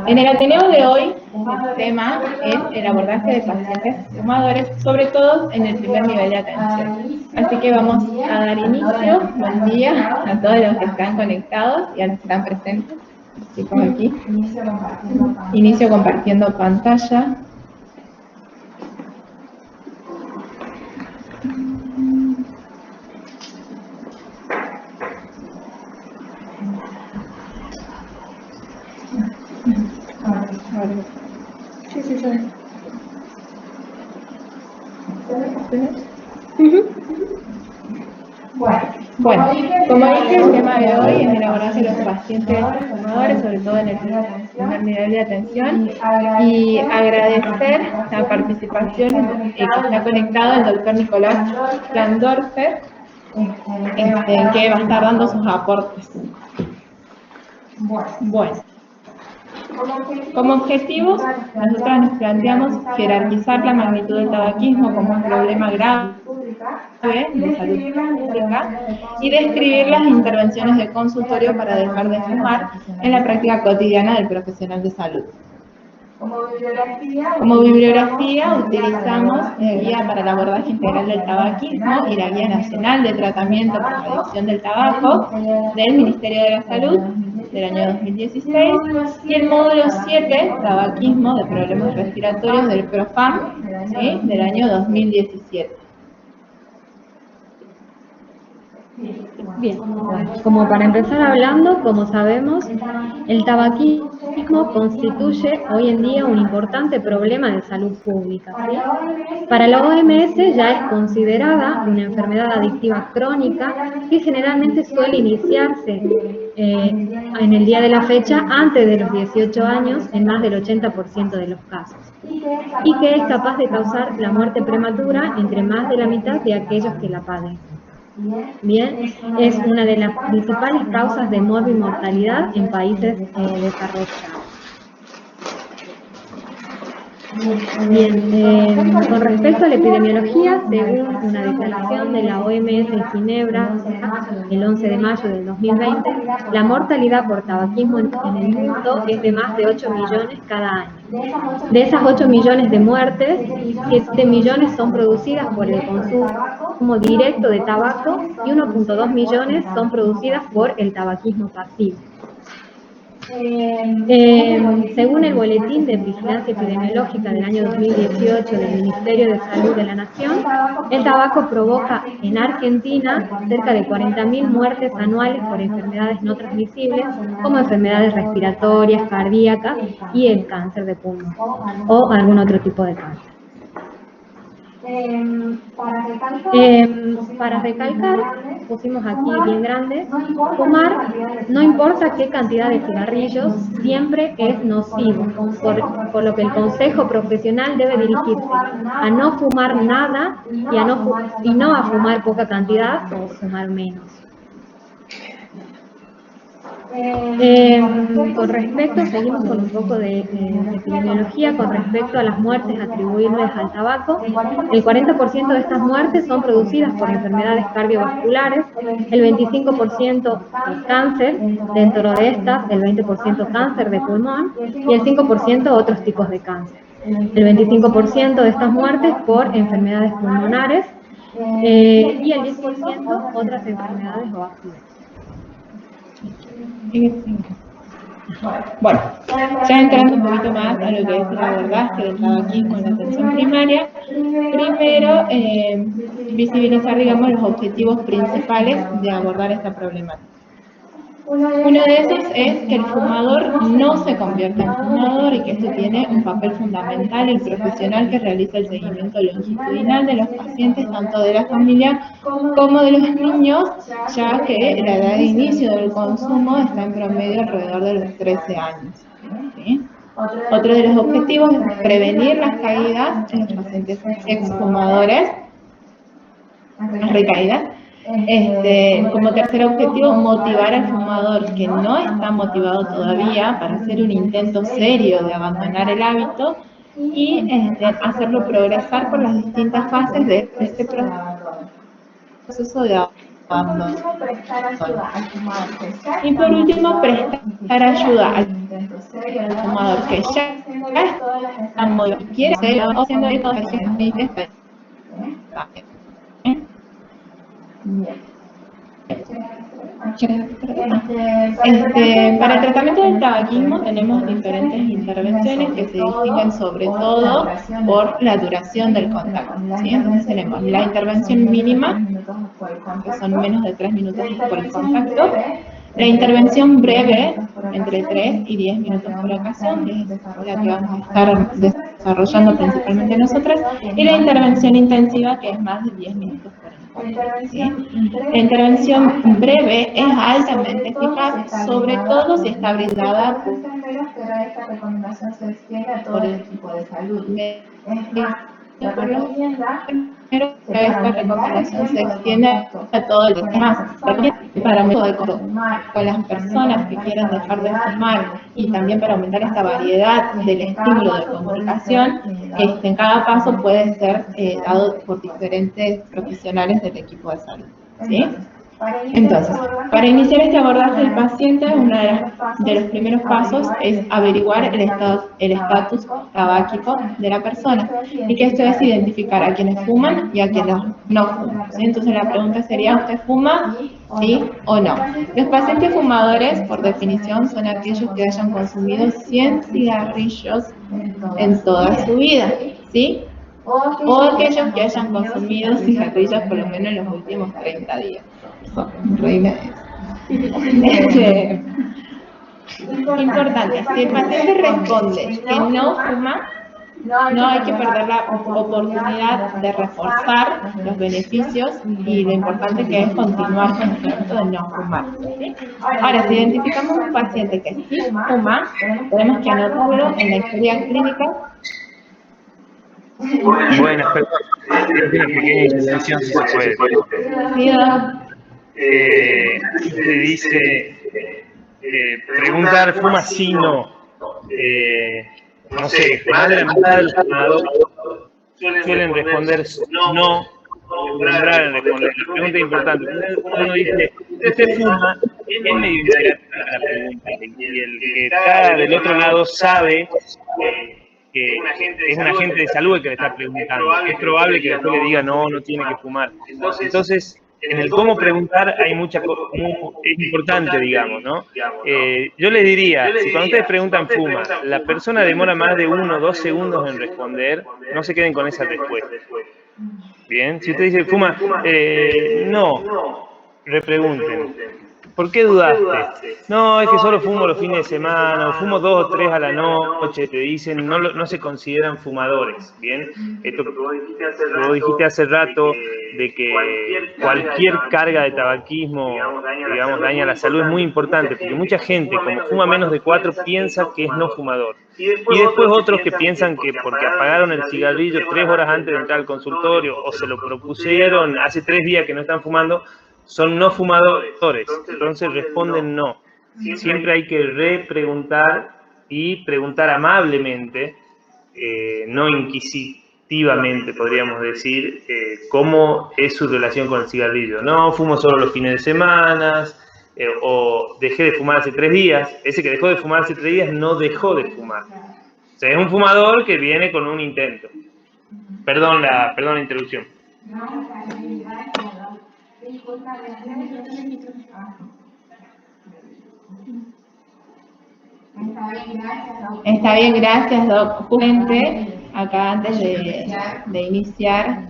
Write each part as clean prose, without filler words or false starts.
En el Ateneo de hoy, el tema es el abordaje de pacientes fumadores, sobre todo en el primer nivel de atención. Así que vamos a dar inicio. Buen día a todos los que están conectados y a los que están presentes. Chicos, aquí. Inicio compartiendo pantalla. Bueno, como dije, el tema de hoy es el abordaje de los pacientes fumadores, sobre todo en el primer nivel de atención, y agradecer la participación que está conectado el doctor Nicolás Landorfer, que va a estar dando sus aportes. Bueno. Como objetivos, nosotros nos planteamos jerarquizar la magnitud del tabaquismo como un problema grave de salud pública y describir las intervenciones de consultorio para dejar de fumar en la práctica cotidiana del profesional de salud. Como bibliografía utilizamos la Guía para el Abordaje Integral del Tabaquismo y la Guía Nacional de Tratamiento por la Adicción del Tabaco del Ministerio de la Salud del año 2016 y el módulo 7, Tabaquismo de Problemas Respiratorios del PROFAM, ¿sí?, del año 2017. Bien, como para empezar hablando, como sabemos, el tabaquismo constituye hoy en día un importante problema de salud pública, ¿sí? Para la OMS ya es considerada una enfermedad adictiva crónica que generalmente suele iniciarse en el día de la fecha antes de los 18 años en más del 80% de los casos, y que es capaz de causar la muerte prematura entre más de la mitad de aquellos que la padecen. Bien, es una de las principales causas de muerte y mortalidad en países desarrollados. Bien, con respecto a la epidemiología, según una declaración de la OMS en Ginebra, el 11 de mayo del 2020, la mortalidad por tabaquismo en el mundo es de más de 8 millones cada año. De esas 8 millones de muertes, 7 millones son producidas por el consumo directo de tabaco y 1.2 millones son producidas por el tabaquismo pasivo. Según el Boletín de Vigilancia Epidemiológica del año 2018 del Ministerio de Salud de la Nación, el tabaco provoca en Argentina cerca de 40.000 muertes anuales por enfermedades no transmisibles, como enfermedades respiratorias, cardíacas y el cáncer de pulmón o algún otro tipo de cáncer. Para recalcar, pusimos aquí bien grande, fumar, no importa qué cantidad de cigarrillos, siempre es nocivo, por lo que el consejo profesional debe dirigirse a no fumar nada y no a fumar poca cantidad o fumar menos. Con respecto, seguimos con un poco de epidemiología, con respecto a las muertes atribuibles al tabaco, el 40% de estas muertes son producidas por enfermedades cardiovasculares, el 25% es cáncer, dentro de estas el 20% cáncer de pulmón y el 5% otros tipos de cáncer. El 25% de estas muertes por enfermedades pulmonares y el 10% otras enfermedades o accidentes. Bueno, ya entrando un poquito más a lo que es el abordaje del tabaquismo en la atención primaria, primero visibilizar, digamos, los objetivos principales de abordar esta problemática. Uno de esos es que el fumador no se convierta en fumador y que esto tiene un papel fundamental el profesional que realiza el seguimiento longitudinal de los pacientes, tanto de la familia como de los niños, ya que la edad de inicio del consumo está en promedio alrededor de los 13 años. ¿Sí? Otro de los objetivos es prevenir las caídas en los pacientes exfumadores, las recaídas. Como tercer objetivo, motivar al fumador que no está motivado todavía para hacer un intento serio de abandonar el hábito y hacerlo progresar por las distintas fases de este proceso de Y por último, prestar ayuda al fumador que ya está muy quiere seguir haciendo estos ejercicios. Para el tratamiento del tabaquismo tenemos diferentes intervenciones que se distinguen sobre todo por la duración del contacto, ¿sí? Entonces tenemos la intervención mínima, que son menos de 3 minutos por el contacto, la intervención breve, entre 3 y 10 minutos por ocasión, que es la que vamos a estar desarrollando principalmente nosotras, y la intervención intensiva, que es más de 10 minutos por encuentro, ¿sí? La intervención breve es altamente eficaz, sobre todo si está brindada por el equipo de salud. Por lo primero, esta recomendación se extiende a todo el demás. Para aumentar con las personas que quieren dejar de fumar y también para aumentar esta variedad del estímulo de comunicación, en cada paso puede ser dado por diferentes profesionales del equipo de salud, ¿sí? Entonces, para iniciar este abordaje del paciente, uno de los primeros pasos es averiguar el estatus tabáquico de la persona, y que esto es identificar a quienes fuman y a quienes no fuman, ¿sí? Entonces la pregunta sería, ¿usted fuma? ¿Sí o no? Los pacientes fumadores, por definición, son aquellos que hayan consumido 100 cigarrillos en toda su vida, ¿sí? O aquellos que hayan consumido cigarrillos por lo menos en los últimos 30 días. Reina importante, si el paciente responde que no fuma, no hay que perder la oportunidad de reforzar los beneficios y lo importante que es continuar con el hábito de no fumar, ¿sí? Ahora, si identificamos un paciente que sí fuma, tenemos que anotarlo en la historia clínica. Buenas, perdón. Una pequeña intervención, si se puede. Se dice preguntar, ¿fuma sí o no? No sé, más de la mitad de los fumadores suelen responder no, nombrar en responder. La pregunta es importante. Uno dice, ¿usted fuma? Es medio inmediata la pregunta. Y el que está del otro lado sabe que es un agente de salud el que le está preguntando. Es probable que después le diga no tiene que fumar. Entonces, en el cómo preguntar hay es importante, digamos, ¿no? Yo les diría, si cuando ustedes preguntan fuma, la persona demora más de 1 o 2 segundos en responder, no se queden con esa respuesta. Bien, si usted dice fuma, no, repregunten. ¿Por qué dudaste? No, es que solo fumo los fines de semana, o fumo 2 o 3 a la noche, te dicen, no se consideran fumadores, ¿bien? Esto que vos dijiste hace rato, de que cualquier carga de tabaquismo, digamos, daña la salud, es muy importante, porque mucha gente, como fuma menos de 4, piensa que es no fumador. Y después otros que piensan que porque apagaron el cigarrillo 3 horas antes de entrar al consultorio, o se lo propusieron hace 3 días que no están fumando, son no fumadores, entonces responden no. Siempre hay que repreguntar y preguntar amablemente, no inquisitivamente, podríamos decir, cómo es su relación con el cigarrillo. No, fumo solo los fines de semana, o dejé de fumar hace 3 días. Ese que dejó de fumar hace 3 días no dejó de fumar. O sea, es un fumador que viene con un intento. Perdón la interrupción. Está bien, gracias, Doc. Justamente, acá antes de iniciar,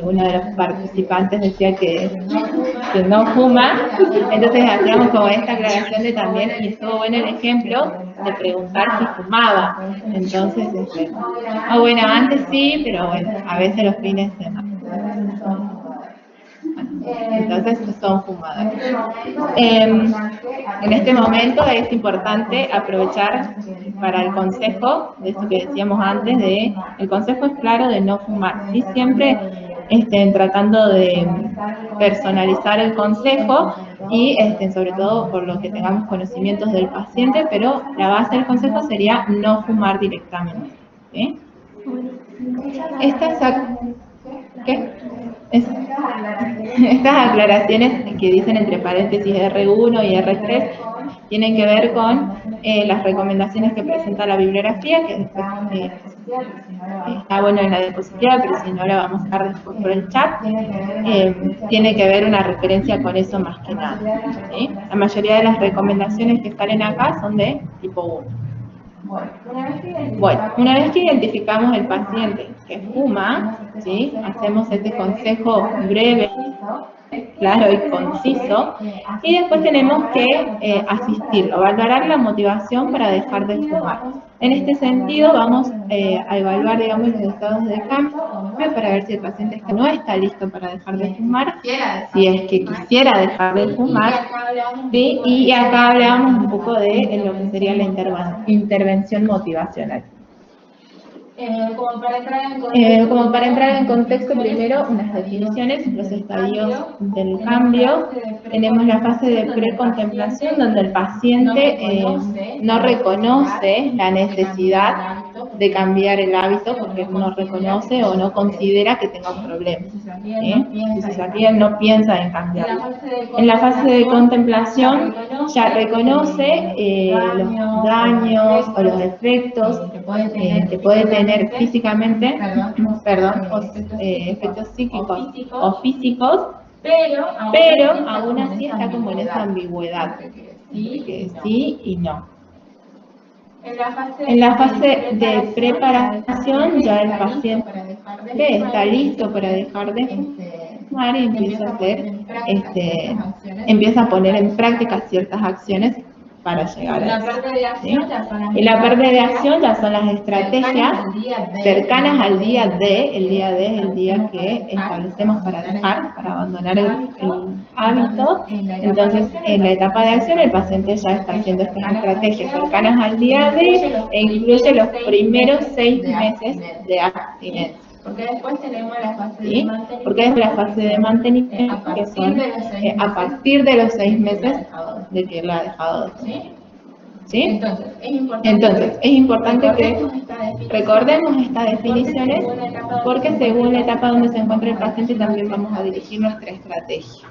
uno de los participantes decía que no fuma, entonces hacíamos como esta aclaración de también, y estuvo bueno el ejemplo de preguntar si fumaba. Entonces, bueno, antes sí, pero bueno, a veces los fines de semana. Entonces son fumadores. En este momento es importante aprovechar para el consejo, de esto que decíamos antes, el consejo es claro de no fumar, ¿sí? Siempre tratando de personalizar el consejo y sobre todo por lo que tengamos conocimientos del paciente, pero la base del consejo sería no fumar directamente, ¿sí? ¿Qué? Estas aclaraciones que dicen entre paréntesis R1 y R3 tienen que ver con las recomendaciones que presenta la bibliografía, que después está bueno en la diapositiva, pero si no la vamos a dejar después por el chat. Tiene que ver una referencia con eso más que nada, ¿sí? La mayoría de las recomendaciones que salen acá son de tipo 1. Bueno, una vez que identificamos el paciente que fuma, ¿sí? Hacemos este consejo breve, claro y conciso, y después tenemos que asistirlo, valorar la motivación para dejar de fumar. En este sentido vamos a evaluar, digamos, los estados de cambio para ver si el paciente no está listo para dejar de fumar, si es que quisiera dejar de fumar, ¿sí? Y acá hablábamos un poco de lo que sería la intervención motivacional. Como para entrar en contexto, primero unas definiciones, los estadios del cambio. Tenemos la fase de precontemplación, donde el paciente no reconoce la necesidad de cambiar el hábito porque no reconoce o no considera que tenga un problema, ¿sí? Entonces no piensa en cambiarlo. En la fase de contemplación ya reconoce los daños o los efectos que puede tener físicamente, efectos psíquicos o físicos, pero aún así está como en esa ambigüedad, que sí y no. En la fase de preparación ya el paciente está listo para dejar de fumar y empieza a poner en práctica ciertas acciones para llegar a eso, ¿sí? Y la parte de acción ya son las estrategias cercanas al día D. El día D es el día que establecemos para dejar, para abandonar el hábito. Entonces, en la etapa de acción, el paciente ya está haciendo estas estrategias cercanas al día D e incluye los primeros 6 meses de abstinencia. Porque después tenemos la fase de mantenimiento. Porque es la fase de mantenimiento, que son a partir de los 6 meses de que él ha dejado de fumar. ¿Sí? Entonces, es importante que recordemos estas definiciones, porque según la etapa donde se encuentra el paciente también vamos a dirigir nuestra estrategia.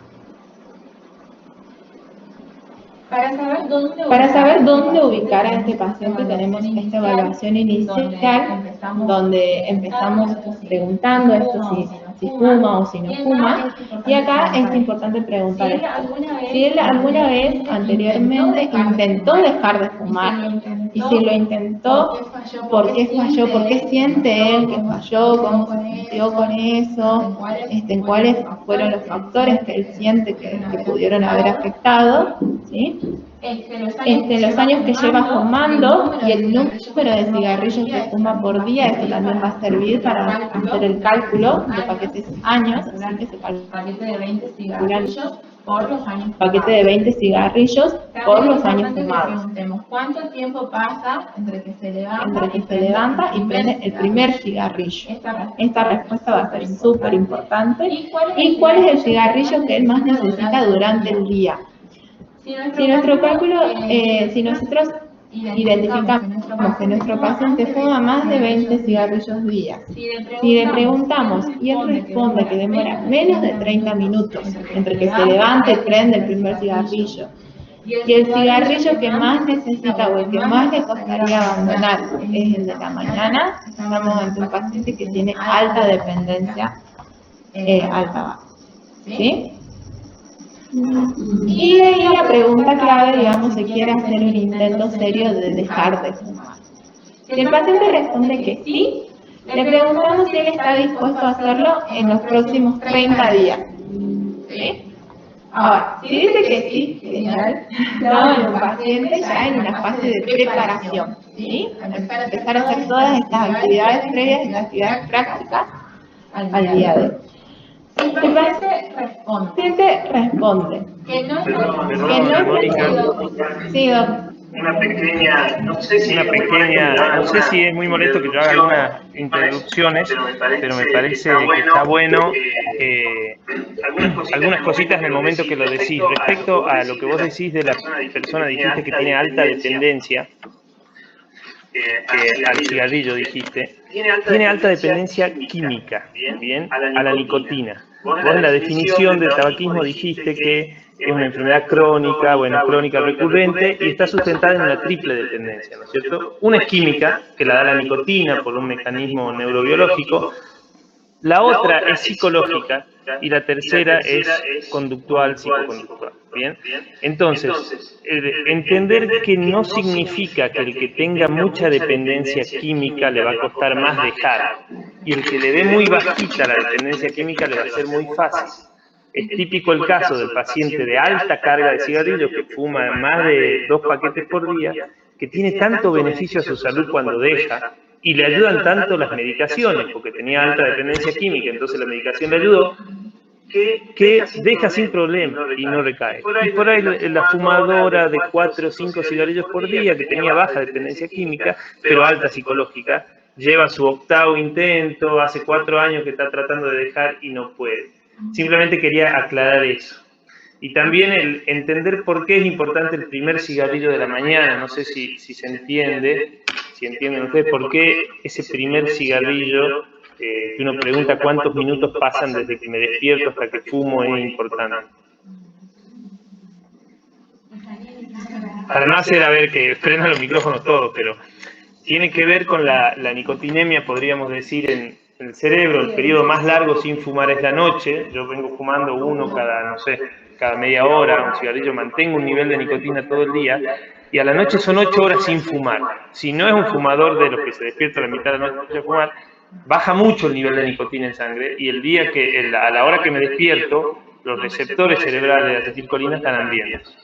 Para saber dónde ubicar a este paciente tenemos esta evaluación inicial, donde empezamos preguntando esto si fuma o si no fuma, y acá es importante preguntar si él alguna vez anteriormente intentó dejar de fumar, y si lo intentó, ¿por qué falló? ¿Por qué siente él que falló? ¿Cómo se sintió con eso? ¿Cuáles fueron los factores que él siente que pudieron haber afectado? ¿Sí? Los años que lleva fumando y el número de cigarrillos que fuma por día, esto también va a servir para hacer el cálculo de paquetes años, así que se calcula paquete de 20 cigarrillos por los años fumados. ¿Cuánto tiempo pasa entre que se levanta y prende el primer cigarrillo? Esta respuesta va a ser súper importante. ¿Y cuál es el cigarrillo que él más necesita durante el día? Si nuestro cálculo, si nosotros identificamos que nuestro paciente fuma más de 20 cigarrillos día, si le preguntamos y él responde que demora menos de 30 minutos entre que se levanta y prende el primer cigarrillo, y el cigarrillo que más necesita o el que más le costaría abandonar es el de la mañana, estamos ante un paciente que tiene alta dependencia al tabaco, ¿sí? Y de ahí la pregunta clave, digamos, se quiere hacer un intento serio de dejar de fumar. Si el paciente responde que sí, le preguntamos si él está dispuesto a hacerlo en los próximos 30 días. ¿Sí? Ahora, si dice que sí, genial, estamos en un paciente ya en una fase de preparación, ¿sí? Empezar a hacer todas estas actividades previas, estas actividades prácticas al día de hoy. El paciente responde que no sí, una pequeña, no sé si es muy molesto que yo haga algunas introducciones, pero me parece que está bueno algunas cositas en el momento que lo decís. Respecto a lo que vos decís de la persona, dijiste que tiene alta dependencia al cigarrillo, dijiste, tiene alta dependencia química, ¿bien? A la nicotina. vos en la definición del tabaquismo dijiste que es una enfermedad crónica, crónica recurrente, y está sustentada en una triple dependencia, ¿no es cierto? Una es química, que la da la nicotina por un mecanismo neurobiológico, la otra es psicológica, y la tercera es conductual, psicoconductual. ¿Bien? Entonces, entender que no significa que el que tenga mucha dependencia química le va a costar más dejar, y el que le dé muy bajita la dependencia química le va a ser muy fácil. Es típico el caso del paciente de alta carga de cigarrillos que fuma más de 2 paquetes por día, que tiene tanto beneficio a su salud cuando deja, y le ayudan tanto las medicaciones, porque tenía alta dependencia química, entonces la medicación le ayudó, que deja sin problema y no recae. Y por ahí la fumadora de 4 o 5 cigarrillos por día, que tenía baja dependencia química, pero alta psicológica, lleva su 8º intento, hace 4 años que está tratando de dejar y no puede. Simplemente quería aclarar eso. Y también el entender por qué es importante el primer cigarrillo de la mañana. No sé si se entiende, si entienden ustedes por qué ese primer cigarrillo, que uno pregunta cuántos minutos pasan desde que me despierto hasta que fumo, es importante. Para no hacer, a ver, que frenan los micrófonos todos, pero tiene que ver con la nicotinemia, podríamos decir, en el cerebro. El periodo más largo sin fumar es la noche. Yo vengo fumando uno cada media hora, un cigarrillo, mantengo un nivel de nicotina todo el día, y a la noche son 8 horas sin fumar. Si no es un fumador de los que se despierta a la mitad de la noche a fumar, baja mucho el nivel de nicotina en sangre, y a la hora que me despierto, los receptores cerebrales de acetilcolina están ambientes.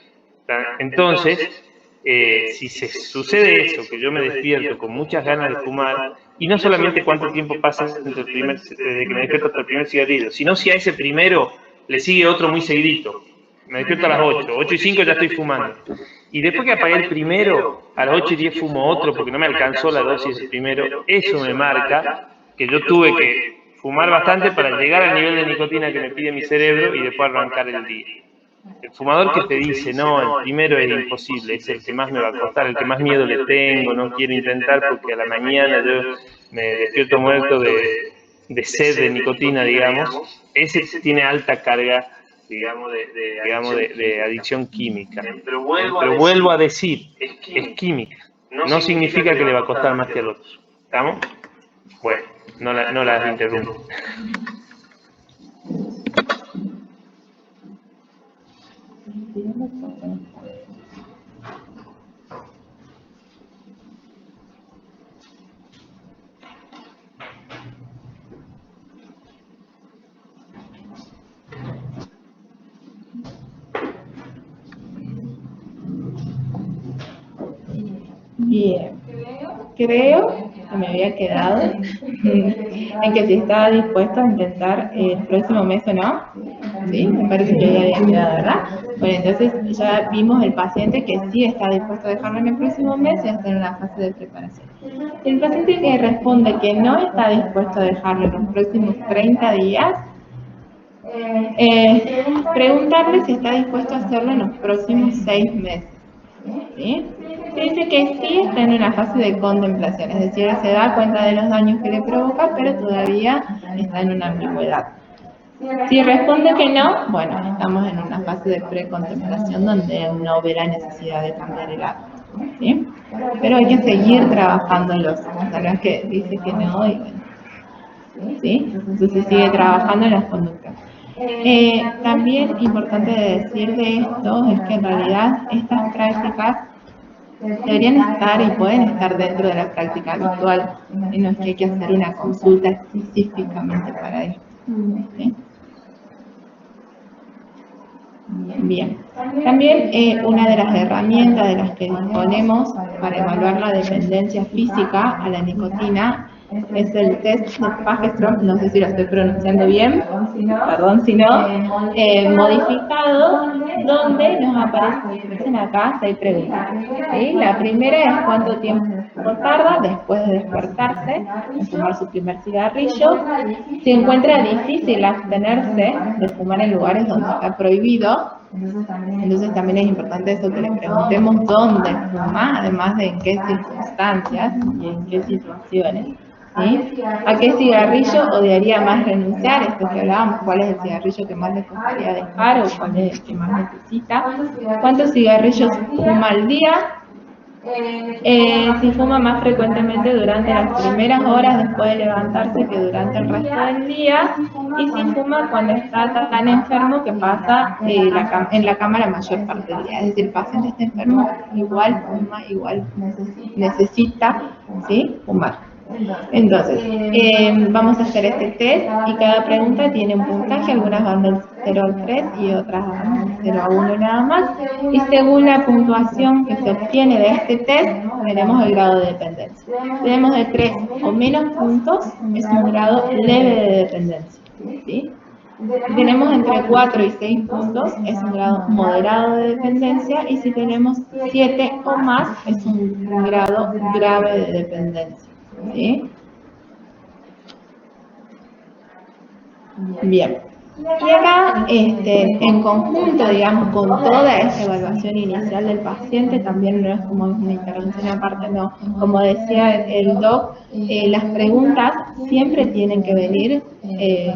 Entonces, si se sucede eso, que yo me despierto con muchas ganas de fumar, y no solamente cuánto tiempo pasa desde que me despierto hasta el primer cigarrillo, sino si a ese primero le sigue otro muy seguidito. Me despierto a las 8 y 5 ya estoy fumando. Y después que apagué el primero, a las 8 y 10 fumo otro porque no me alcanzó la dosis del primero. Eso me marca que yo tuve que fumar bastante para llegar al nivel de nicotina que me pide mi cerebro y después arrancar el día. El fumador que te dice, no, el primero es imposible, es el que más me va a costar, el que más miedo le tengo, no quiero intentar porque a la mañana yo me despierto muerto de sed de nicotina, digamos, ese tiene alta carga, digamos, de adicción química. Pero vuelvo a decir, es química, no significa que le va a costar más que al otro. ¿Estamos? Bueno, no las interrumpo. Bien, creo que me había quedado en que si estaba dispuesto a intentar el próximo mes o no. Sí, me parece que ya había quedado, ¿verdad? Bueno, entonces ya vimos el paciente que sí está dispuesto a dejarlo en el próximo mes y está en una fase de preparación. El paciente que responde que no está dispuesto a dejarlo en los próximos 30 días, preguntarle si está dispuesto a hacerlo en los próximos 6 meses. ¿Sí? Se dice que sí está en una fase de contemplación, es decir, se da cuenta de los daños que le provoca, pero todavía está en una ambigüedad. Si responde que no, bueno, estamos en una fase de precontemplación donde no verá necesidad de cambiar el hábito, ¿sí? Pero hay que seguir trabajándolo, o sea, no es que dice que no y bueno, ¿sí? Entonces se sigue trabajando en las conductas. También importante decir de esto es que en realidad estas prácticas deberían estar y pueden estar dentro de la práctica habitual, y no es que hay que hacer una consulta específicamente para esto, ¿sí? Bien, también una de las herramientas de las que disponemos para evaluar la dependencia física a la nicotina es el test de Fagerström, no sé si lo estoy pronunciando bien, perdón si no, modificado, donde nos aparecen acá 6 preguntas. ¿Sí? La primera es cuánto tiempo tarda después de despertarse en fumar su primer cigarrillo, si encuentra difícil abstenerse de fumar en lugares donde está prohibido. Entonces también es importante eso, que le preguntemos dónde fuma, además de en qué circunstancias y en qué situaciones. ¿sí? ¿A qué cigarrillo odiaría más renunciar? Esto que hablábamos, ¿cuál es el cigarrillo que más le costaría dejar o cuál es el que más necesita? ¿Cuántos cigarrillos fuma al día? Si fuma más frecuentemente durante las primeras horas después de levantarse que durante el resto del día, y si fuma cuando está tan enfermo que pasa en la cama la mayor parte del día. Es decir, el paciente está enfermo, igual fuma, igual necesita, ¿sí?, fumar. Entonces, vamos a hacer este test y cada pregunta tiene un puntaje, algunas van del 0 al 3 y otras van del 0 a 1 nada más. Y según la puntuación que se obtiene de este test, tenemos el grado de dependencia. Tenemos de 3 o menos puntos, es un grado leve de dependencia, ¿sí? Si tenemos entre 4 y 6 puntos, es un grado moderado de dependencia, y si tenemos 7 o más, es un grado grave de dependencia. ¿Sí? Bien. Y acá, en conjunto, digamos, con toda esta evaluación inicial del paciente, también no es como una intervención aparte, no. Como decía el doc, las preguntas siempre tienen que venir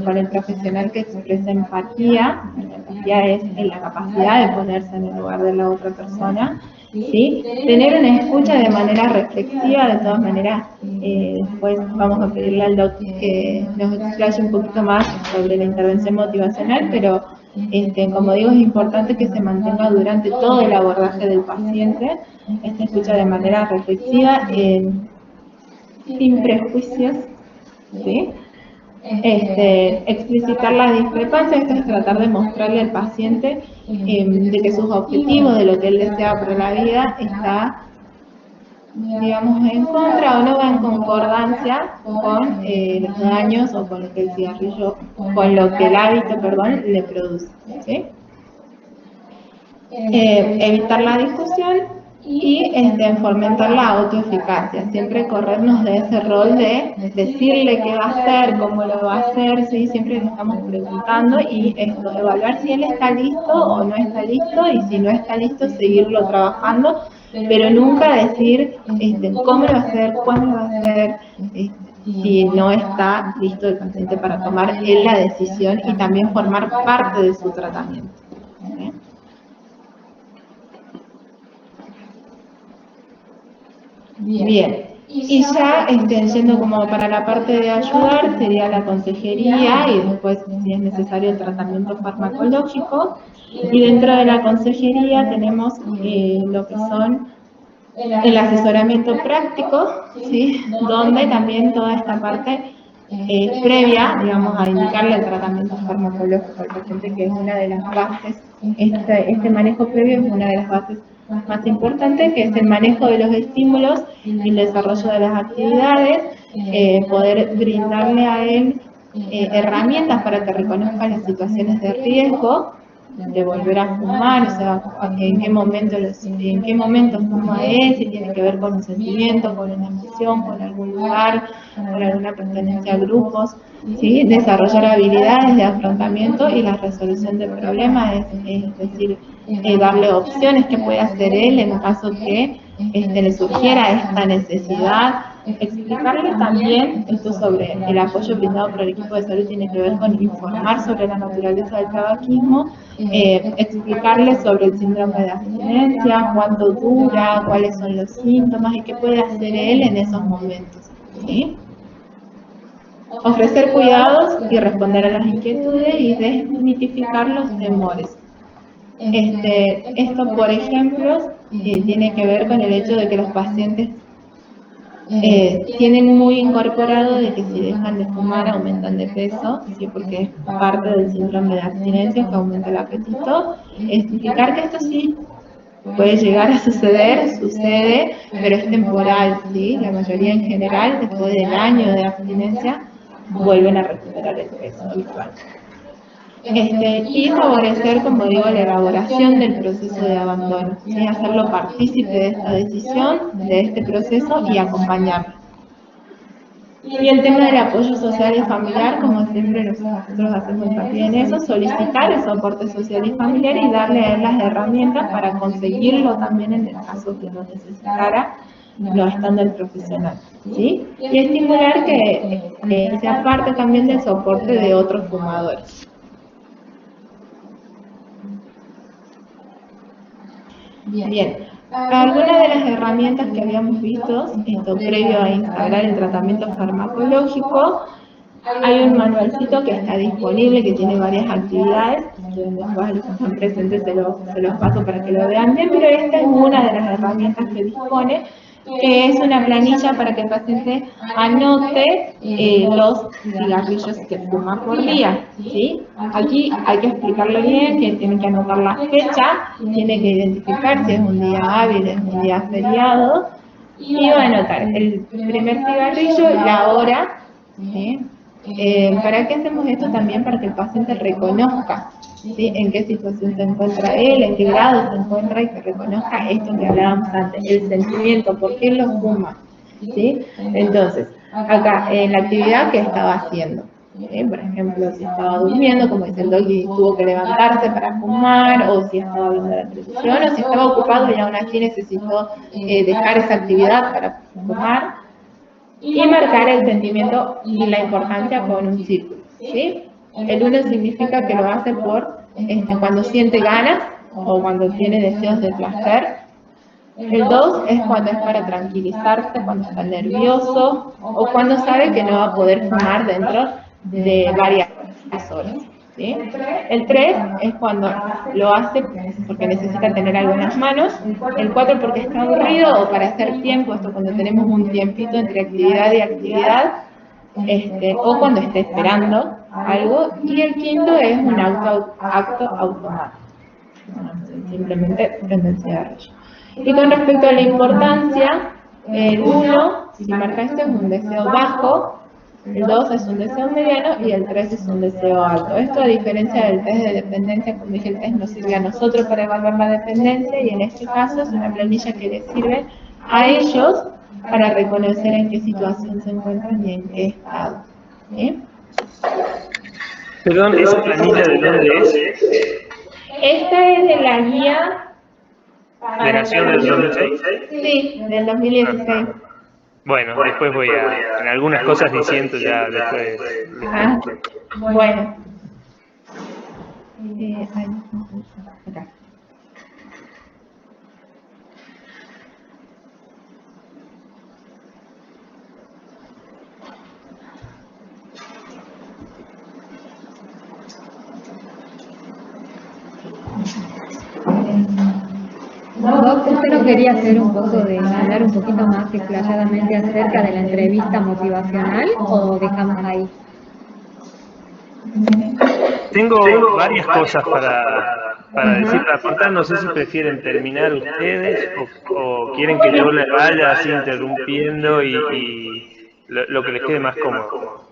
con el profesional que expresa empatía. La empatía es la capacidad de ponerse en el lugar de la otra persona. ¿Sí? Tener una escucha de manera reflexiva, de todas maneras, después vamos a pedirle al doctor que nos explaye un poquito más sobre la intervención motivacional, pero como digo, es importante que se mantenga durante todo el abordaje del paciente esta escucha de manera reflexiva, sin prejuicios, ¿sí? Explicitar las discrepancias. Esto es tratar de mostrarle al paciente de que sus objetivos, de lo que él desea para la vida, está, digamos, en contra o no va en concordancia con los daños o con lo que el cigarrillo, con lo que el hábito, perdón, le produce, ¿sí? Evitar la discusión y fomentar la autoeficacia, siempre corrernos de ese rol de decirle qué va a hacer, cómo lo va a hacer, ¿sí? Siempre le estamos preguntando y evaluar si él está listo o no está listo, y si no está listo, seguirlo trabajando, pero nunca decir cómo lo va a hacer, cuándo lo va a hacer, si no está listo el paciente para tomar él la decisión y también formar parte de su tratamiento. ¿Sí? Bien, y ya yendo como para la parte de ayudar, sería la consejería y después, si es necesario, el tratamiento farmacológico. Y dentro de la consejería tenemos lo que son el asesoramiento práctico, ¿sí? Donde también toda esta parte previa, digamos, a indicarle el tratamiento farmacológico al paciente, que es una de las bases, este manejo previo es una de las bases más importantes, que es el manejo de los estímulos y el desarrollo de las actividades, poder brindarle a él herramientas para que reconozca las situaciones de riesgo de volver a fumar, o sea, en qué momento fuma él, si tiene que ver con un sentimiento, con una emoción, con algún lugar, con alguna pertenencia a grupos, ¿sí? Desarrollar habilidades de afrontamiento y la resolución de problemas, es decir, darle opciones que puede hacer él en caso que le surgiera esta necesidad. Explicarle también esto sobre el apoyo brindado por el equipo de salud, tiene que ver con informar sobre la naturaleza del tabaquismo, explicarle sobre el síndrome de abstinencia, cuánto dura, cuáles son los síntomas y qué puede hacer él en esos momentos, ¿sí? Ofrecer cuidados y responder a las inquietudes y desmitificar los temores. Esto, por ejemplo, tiene que ver con el hecho de que los pacientes tienen muy incorporado de que si dejan de fumar aumentan de peso, ¿sí? Porque es parte del síndrome de abstinencia que aumenta el apetito. Explicar que esto sí puede llegar a suceder, sucede, pero es temporal, ¿sí? La mayoría en general, después del año de abstinencia, vuelven a recuperar el peso habitual. Y favorecer, como digo, la elaboración del proceso de abandono, ¿sí? Hacerlo partícipe de esta decisión, de este proceso, y acompañarlo. Y el tema del apoyo social y familiar, como siempre nosotros hacemos hincapié en eso, solicitar el soporte social y familiar y darle a él las herramientas para conseguirlo también en el caso que lo necesitara, no estando el profesional, ¿sí? Y estimular que sea parte también del soporte de otros fumadores. Bien, algunas de las herramientas que habíamos visto, esto previo a instalar el tratamiento farmacológico, hay un manualcito que está disponible, que tiene varias actividades, que después los que están presentes se los paso para que lo vean bien, pero esta es una de las herramientas que dispone, que es una planilla para que el paciente anote los cigarrillos que fuma por día, ¿sí? Aquí hay que explicarle bien, que tiene que anotar la fecha, tiene que identificar si es un día hábil, es un día feriado, y va a anotar el primer cigarrillo, la hora, ¿sí? ¿Para qué hacemos esto? También para que el paciente reconozca, ¿sí? En qué situación se encuentra él, en qué grado se encuentra y que reconozca esto que hablábamos antes, el sentimiento, por qué lo fuma, ¿sí? Entonces, acá, en la actividad que estaba haciendo, ¿sí? Por ejemplo, si estaba durmiendo, como dice el doc, y tuvo que levantarse para fumar, o si estaba viendo la televisión, o si estaba ocupado y aún así necesitó dejar esa actividad para fumar, y marcar el sentimiento y la importancia con un círculo, ¿sí? El 1 significa que lo hace por cuando siente ganas o cuando tiene deseos de placer. El 2 es cuando es para tranquilizarse, cuando está nervioso o cuando sabe que no va a poder fumar dentro de varias horas, ¿sí? El 3 es cuando lo hace porque necesita tener algo en las manos. El 4 porque está aburrido o para hacer tiempo, esto cuando tenemos un tiempito entre actividad y actividad, o cuando esté esperando algo. Y el 5 es un acto automático, simplemente prende el cigarrillo. Y con respecto a la importancia, el 1, si marca esto, es un deseo bajo, el 2 es un deseo mediano y el 3 es un deseo alto. Esto a diferencia del test de dependencia, como dije, el test nos sirve a nosotros para evaluar la dependencia y en este caso es una planilla que les sirve a ellos para reconocer en qué situación se encuentran y en qué estado. ¿Sí? Perdón, ¿esa planilla de dónde es? Esta es de la guía ¿De Nación del 2006? Sí, del 2016. Bueno, después voy a... En algunas cosas diciendo ya después... Bueno. Acá. Doc, ¿usted no quería hacer un poco de hablar un poquito más explayadamente acerca de la entrevista motivacional o dejamos ahí? Tengo varias cosas para decir, para aportar. No sé si prefieren terminar ustedes o quieren que yo les vaya así interrumpiendo y lo que les quede más cómodo.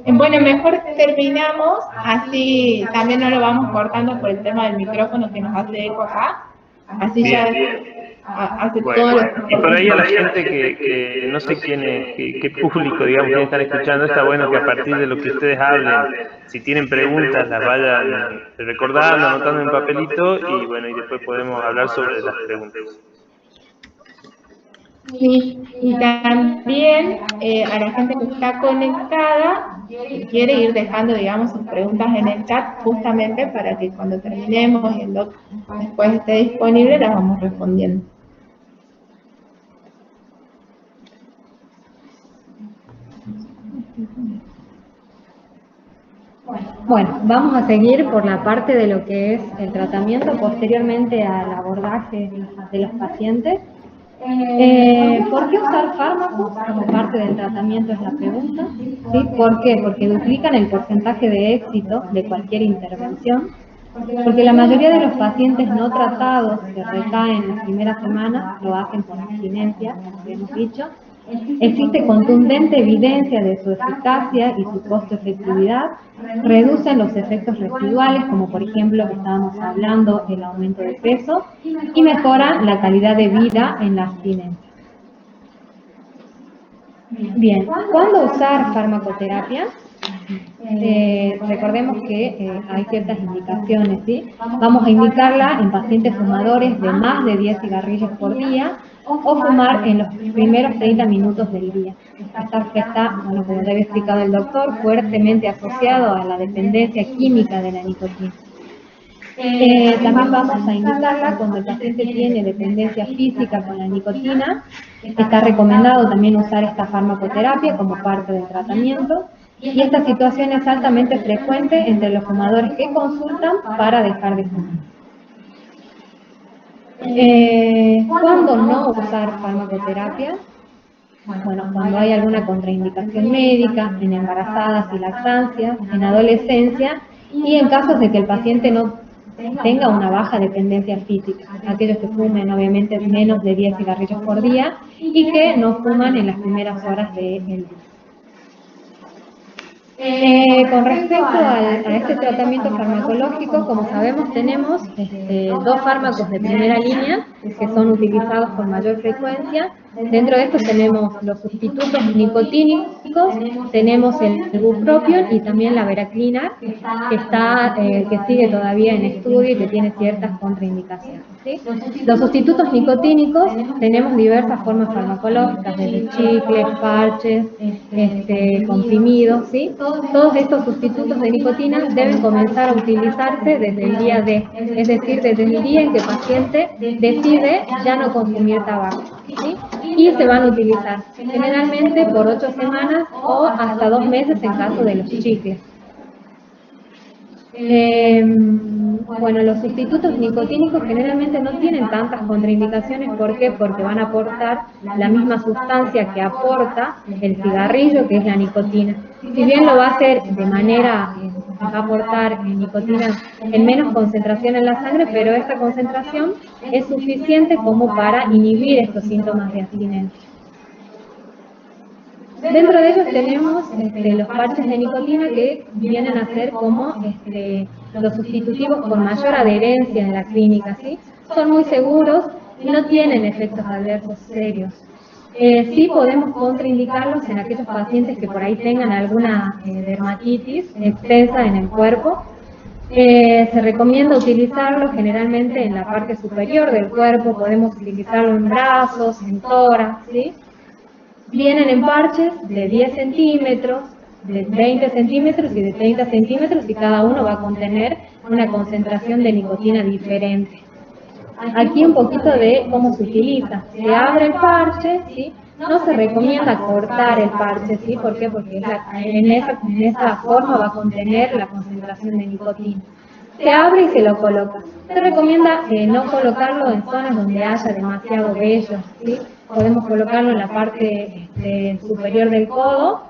Bueno, mejor terminamos, así también no lo vamos cortando por el tema del micrófono que nos hace eco acá. Así Bien, ya bien. hace Bueno, todo lo y por ahí a la gente que no sé quién es, qué público, digamos, quién están escuchando, está bueno que a partir de lo que ustedes hablen, si tienen preguntas, las vayan recordando, anotando en un papelito y bueno, y después podemos hablar sobre las preguntas. Sí, y también a la gente que está conectada, que quiere ir dejando, digamos, sus preguntas en el chat, justamente para que cuando terminemos y el doc después esté disponible, las vamos respondiendo. Bueno, vamos a seguir por la parte de lo que es el tratamiento posteriormente al abordaje de los pacientes. ¿Por qué usar fármacos como parte del tratamiento? Es la pregunta. ¿Sí? ¿Por qué? Porque duplican el porcentaje de éxito de cualquier intervención. Porque la mayoría de los pacientes no tratados que recaen en las primeras semanas lo hacen por abstinencia, como hemos dicho. Existe contundente evidencia de su eficacia y su costo-efectividad. Reducen los efectos residuales, como por ejemplo que estábamos hablando, el aumento de peso, y mejoran la calidad de vida en la abstinencia. Bien, ¿cuándo usar farmacoterapia? Recordemos que hay ciertas indicaciones, ¿sí? Vamos a indicarla en pacientes fumadores de más de 10 cigarrillos por día o fumar en los primeros 30 minutos del día. Está, bueno, como ya había explicado el doctor, fuertemente asociado a la dependencia química de la nicotina. También vamos a indicarla cuando el paciente tiene dependencia física con la nicotina. Está recomendado también usar esta farmacoterapia como parte del tratamiento. Y esta situación es altamente frecuente entre los fumadores que consultan para dejar de fumar. ¿Cuándo no usar farmacoterapia? Bueno, cuando hay alguna contraindicación médica, en embarazadas y lactancias, en adolescencia y en casos de que el paciente no tenga una baja dependencia física, aquellos que fumen obviamente menos de 10 cigarrillos por día y que no fuman en las primeras horas del día. Con respecto a este tratamiento farmacológico, como sabemos, tenemos dos fármacos de primera línea que son utilizados con mayor frecuencia. Dentro de estos tenemos los sustitutos nicotínicos, tenemos el bupropion y también la veraclina, que sigue todavía en estudio y que tiene ciertas contraindicaciones, ¿sí? Los sustitutos nicotínicos tenemos diversas formas farmacológicas, desde chicles, parches, comprimidos, ¿sí? Todos estos sustitutos de nicotina deben comenzar a utilizarse desde el día D, es decir, desde el día en que el paciente decide ya no consumir tabaco, ¿sí? Y se van a utilizar generalmente por 8 semanas o hasta 2 meses en caso de los chicles. Bueno, los sustitutos nicotínicos generalmente no tienen tantas contraindicaciones. ¿Por qué? Porque van a aportar la misma sustancia que aporta el cigarrillo, que es la nicotina. Si bien lo va a hacer de manera, va a aportar nicotina en menos concentración en la sangre, pero esta concentración es suficiente como para inhibir estos síntomas de abstinencia. Dentro de ellos tenemos los parches de nicotina que vienen a ser como los sustitutivos con mayor adherencia en la clínica, ¿sí? Son muy seguros y no tienen efectos adversos serios. Sí podemos contraindicarlos en aquellos pacientes que por ahí tengan alguna dermatitis extensa en el cuerpo. Se recomienda utilizarlo generalmente en la parte superior del cuerpo, podemos utilizarlo en brazos, en tórax, ¿sí? Vienen en parches de 10 centímetros, de 20 centímetros y de 30 centímetros y cada uno va a contener una concentración de nicotina diferente. Aquí un poquito de cómo se utiliza. Se abre el parche, ¿sí? No se recomienda cortar el parche, ¿sí? ¿Por qué? Porque en esa forma va a contener la concentración de nicotina. Se abre y se lo coloca. Se recomienda no colocarlo en zonas donde haya demasiado vello, ¿sí? Podemos colocarlo en la parte superior del codo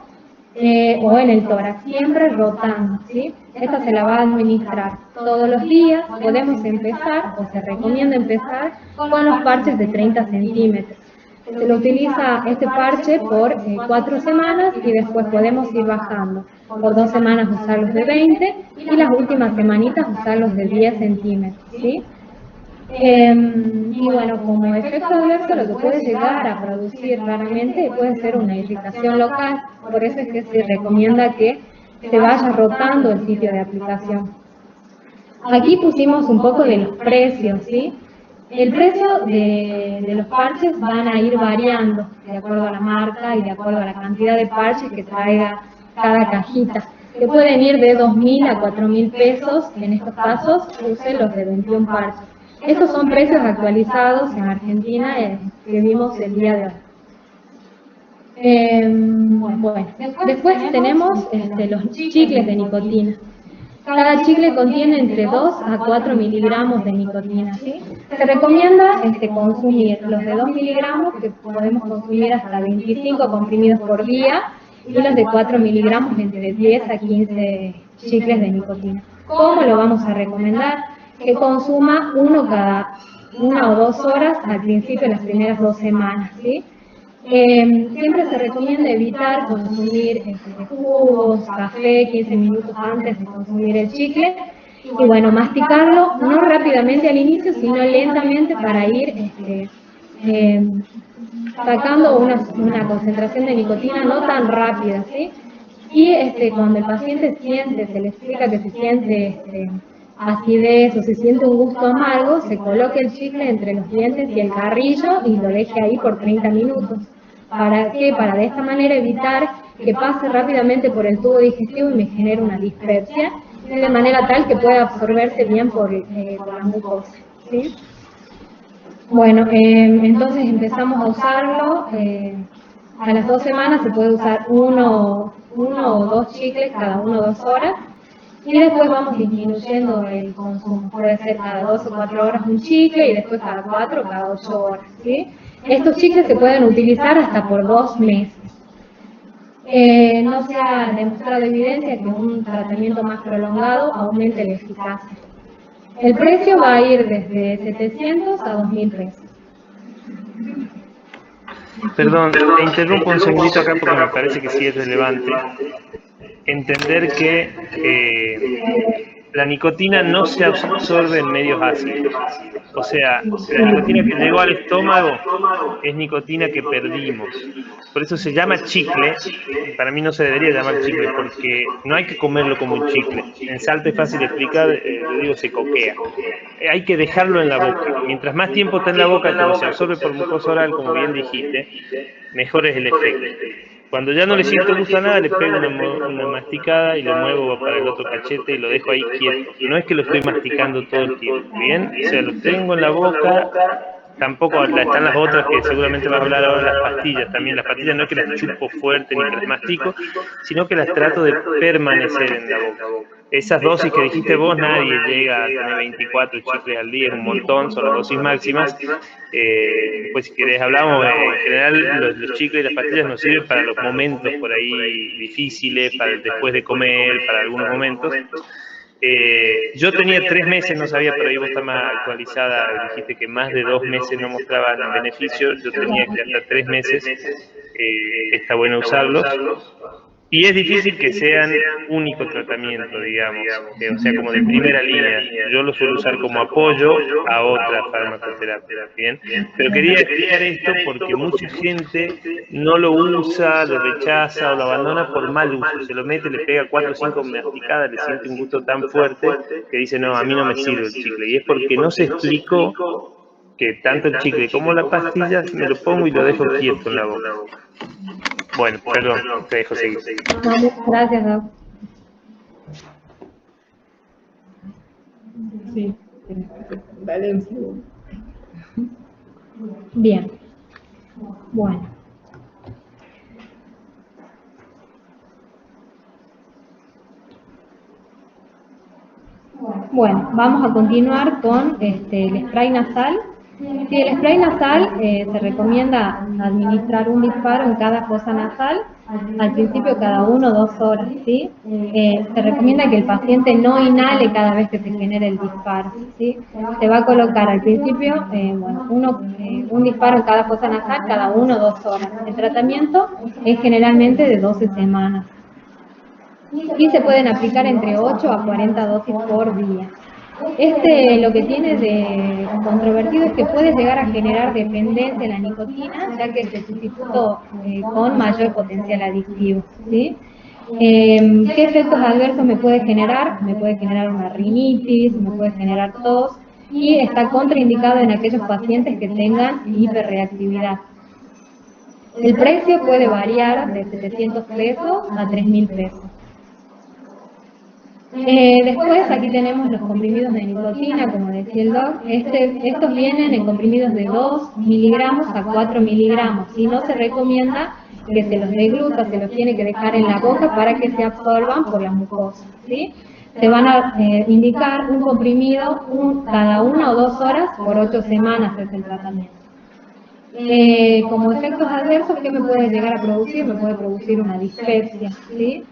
o en el tórax, siempre rotando, ¿sí? Esta se la va a administrar todos los días. Podemos empezar, o se recomienda empezar, con los parches de 30 centímetros. Se lo utiliza este parche por 4 semanas y después podemos ir bajando. Por 2 semanas usar los de 20 y las últimas semanitas usar los de 10 centímetros, ¿sí? Y bueno, como efecto adverso lo que puede llegar a producir raramente puede ser una irritación local, por eso es que se recomienda que se vaya rotando el sitio de aplicación. Aquí pusimos un poco de los precios, ¿sí? El precio de los parches van a ir variando de acuerdo a la marca y de acuerdo a la cantidad de parches que traiga cada cajita, que pueden ir de 2.000 a 4.000 pesos, en estos casos use los de 21 parches. Estos son precios actualizados en Argentina que vimos el día de hoy. Bueno, después tenemos los chicles de nicotina. Cada chicle contiene entre 2 a 4 miligramos de nicotina, ¿sí? Se recomienda consumir los de 2 miligramos, que podemos consumir hasta 25 comprimidos por día, y los de 4 miligramos entre 10 a 15 chicles de nicotina. ¿Cómo lo vamos a recomendar? Que consuma uno cada 1 o 2 horas al principio de las primeras 2 semanas, ¿sí? Siempre se recomienda evitar consumir jugos, café 15 minutos antes de consumir el chicle y bueno, masticarlo no rápidamente al inicio, sino lentamente para ir sacando una concentración de nicotina no tan rápida, ¿sí? Y cuando el paciente se le explica que se siente acidez o se siente un gusto amargo, se coloca el chicle entre los dientes y el carrillo y lo deje ahí por 30 minutos. ¿Para qué? Para de esta manera evitar que pase rápidamente por el tubo digestivo y me genere una dispepsia, de manera tal que pueda absorberse bien por la mucosa, ¿sí? Bueno, entonces empezamos a usarlo. A las 2 semanas se puede usar uno o dos chicles cada 1 o 2 horas. Y después vamos disminuyendo el consumo. Puede ser cada 2 o 4 horas un chicle y después cada 4 o cada 8 horas, ¿sí? Estos chicles se pueden utilizar hasta por 2 meses. No se ha demostrado evidencia que un tratamiento más prolongado aumente la eficacia. El precio va a ir desde 700 a 2.000 pesos. Perdón, te interrumpo un segundito acá porque me parece que sí es relevante entender que la nicotina no se absorbe en medios ácidos. O sea, la nicotina que llegó al estómago es nicotina que perdimos. Por eso se llama chicle. Para mí no se debería llamar chicle porque no hay que comerlo como un chicle. En Salta es fácil de explicar, yo digo se coquea. Hay que dejarlo en la boca. Mientras más tiempo está en la boca, como se absorbe por mucosa oral, como bien dijiste, mejor es el efecto. Cuando ya no le siento gusto a nada, le pego una masticada y lo muevo para el otro cachete y lo dejo ahí quieto. No es que lo estoy masticando todo el tiempo, ¿bien? O sea, lo tengo en la boca. Tampoco están las otras que seguramente vas a hablar ahora, las pastillas también. Las pastillas no es que las chupo fuerte ni que las mastico, sino que las trato de permanecer en la boca. Esas dosis que dijiste vos, nadie llega a tener 24 chicles al día, es un montón, son las dosis máximas. Después, si querés, hablamos. En general, los chicles y las pastillas nos sirven para los momentos por ahí difíciles, para después de comer, para algunos momentos. Yo tenía 3 meses, no sabía, pero ahí vos estás más actualizada, dijiste que más de 2 meses no mostraban beneficios. Yo tenía que hasta 3 meses, está bueno usarlos. Y es difícil que sean único tratamiento, digamos, o sea, como de primera línea. Yo lo suelo usar como apoyo a otra farmacoterapia, ¿bien? Pero quería explicar esto porque mucha gente no lo usa, lo rechaza o lo abandona por mal uso. Se lo mete, le pega 4 o 5 masticadas, le siente un gusto tan fuerte que dice, no, a mí no me sirve el chicle. Y es porque no se explicó que tanto el chicle como la pastilla me lo pongo y lo dejo quieto en la boca. Bueno, perdón, te dejo seguir. Gracias, Doc. Sí, dale un segundo. Bien. Bueno. Bueno, vamos a continuar con el spray nasal. Sí, el spray nasal se recomienda administrar un disparo en cada fosa nasal, al principio cada 1 o 2 horas, ¿sí? Se recomienda que el paciente no inhale cada vez que se genere el disparo, ¿sí? Se va a colocar al principio, un disparo en cada fosa nasal cada 1 o 2 horas. El tratamiento es generalmente de 12 semanas. Y se pueden aplicar entre 8 a 40 dosis por día. Lo que tiene de controvertido es que puede llegar a generar dependencia de la nicotina, ya que es el sustituto con mayor potencial adictivo, ¿sí? ¿Qué efectos adversos me puede generar? Me puede generar una rinitis, me puede generar tos, y está contraindicado en aquellos pacientes que tengan hiperreactividad. El precio puede variar de 700 pesos a 3.000 pesos. Después aquí tenemos los comprimidos de nicotina, como decía el doc. Estos vienen en comprimidos de 2 miligramos a 4 miligramos y no se recomienda que se los degluta, se los tiene que dejar en la boca para que se absorban por la mucosa, ¿sí? Se van a indicar un comprimido cada 1 o 2 horas por 8 semanas es el tratamiento. Como efectos adversos, ¿qué me puede llegar a producir? Me puede producir una dispepsia, ¿sí?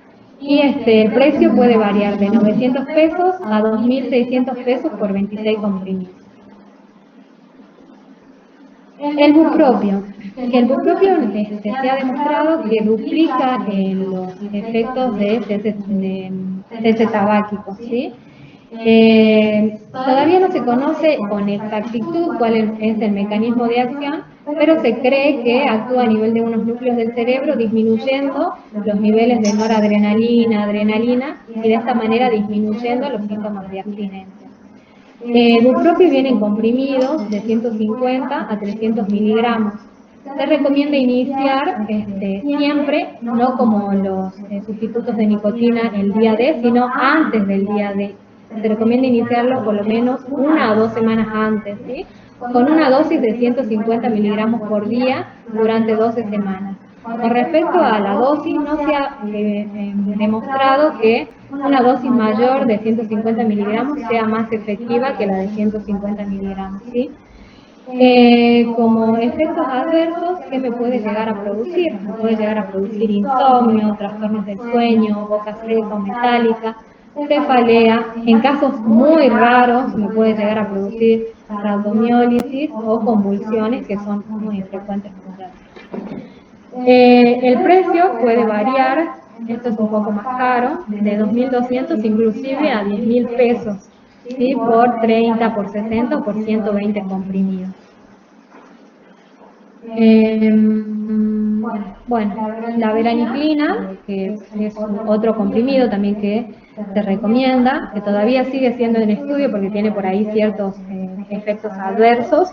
Y el precio puede variar de 900 pesos a 2.600 pesos por 26 comprimidos. El buspropio. El buspropio se ha demostrado que duplica los efectos de cese tabáquico, ¿sí? Todavía no se conoce con exactitud cuál es el mecanismo de acción, pero se cree que actúa a nivel de unos núcleos del cerebro, disminuyendo los niveles de noradrenalina, adrenalina, y de esta manera disminuyendo los síntomas de abstinencia. Bupropion viene en comprimidos de 150 a 300 miligramos. Se recomienda iniciar siempre, no como los sustitutos de nicotina el día D, sino antes del día D. Se recomienda iniciarlo por lo menos 1 o 2 semanas antes, ¿sí? Con una dosis de 150 miligramos por día durante 12 semanas. Con respecto a la dosis, no se ha demostrado que una dosis mayor de 150 miligramos sea más efectiva que la de 150 miligramos, ¿sí? Como efectos adversos, ¿qué me puede llegar a producir? Me puede llegar a producir insomnio, trastornos del sueño, boca seca o metálica, cefalea. En casos muy raros me puede llegar a producir rhabdomiólisis o convulsiones, que son muy frecuentes. El precio puede variar, esto es un poco más caro, de 2.200 inclusive a 10.000 pesos, ¿sí? Por 30, por 60 o por 120 comprimidos. Bueno, la veraniclina, que es otro comprimido también que se recomienda, que todavía sigue siendo en estudio porque tiene por ahí ciertos efectos adversos.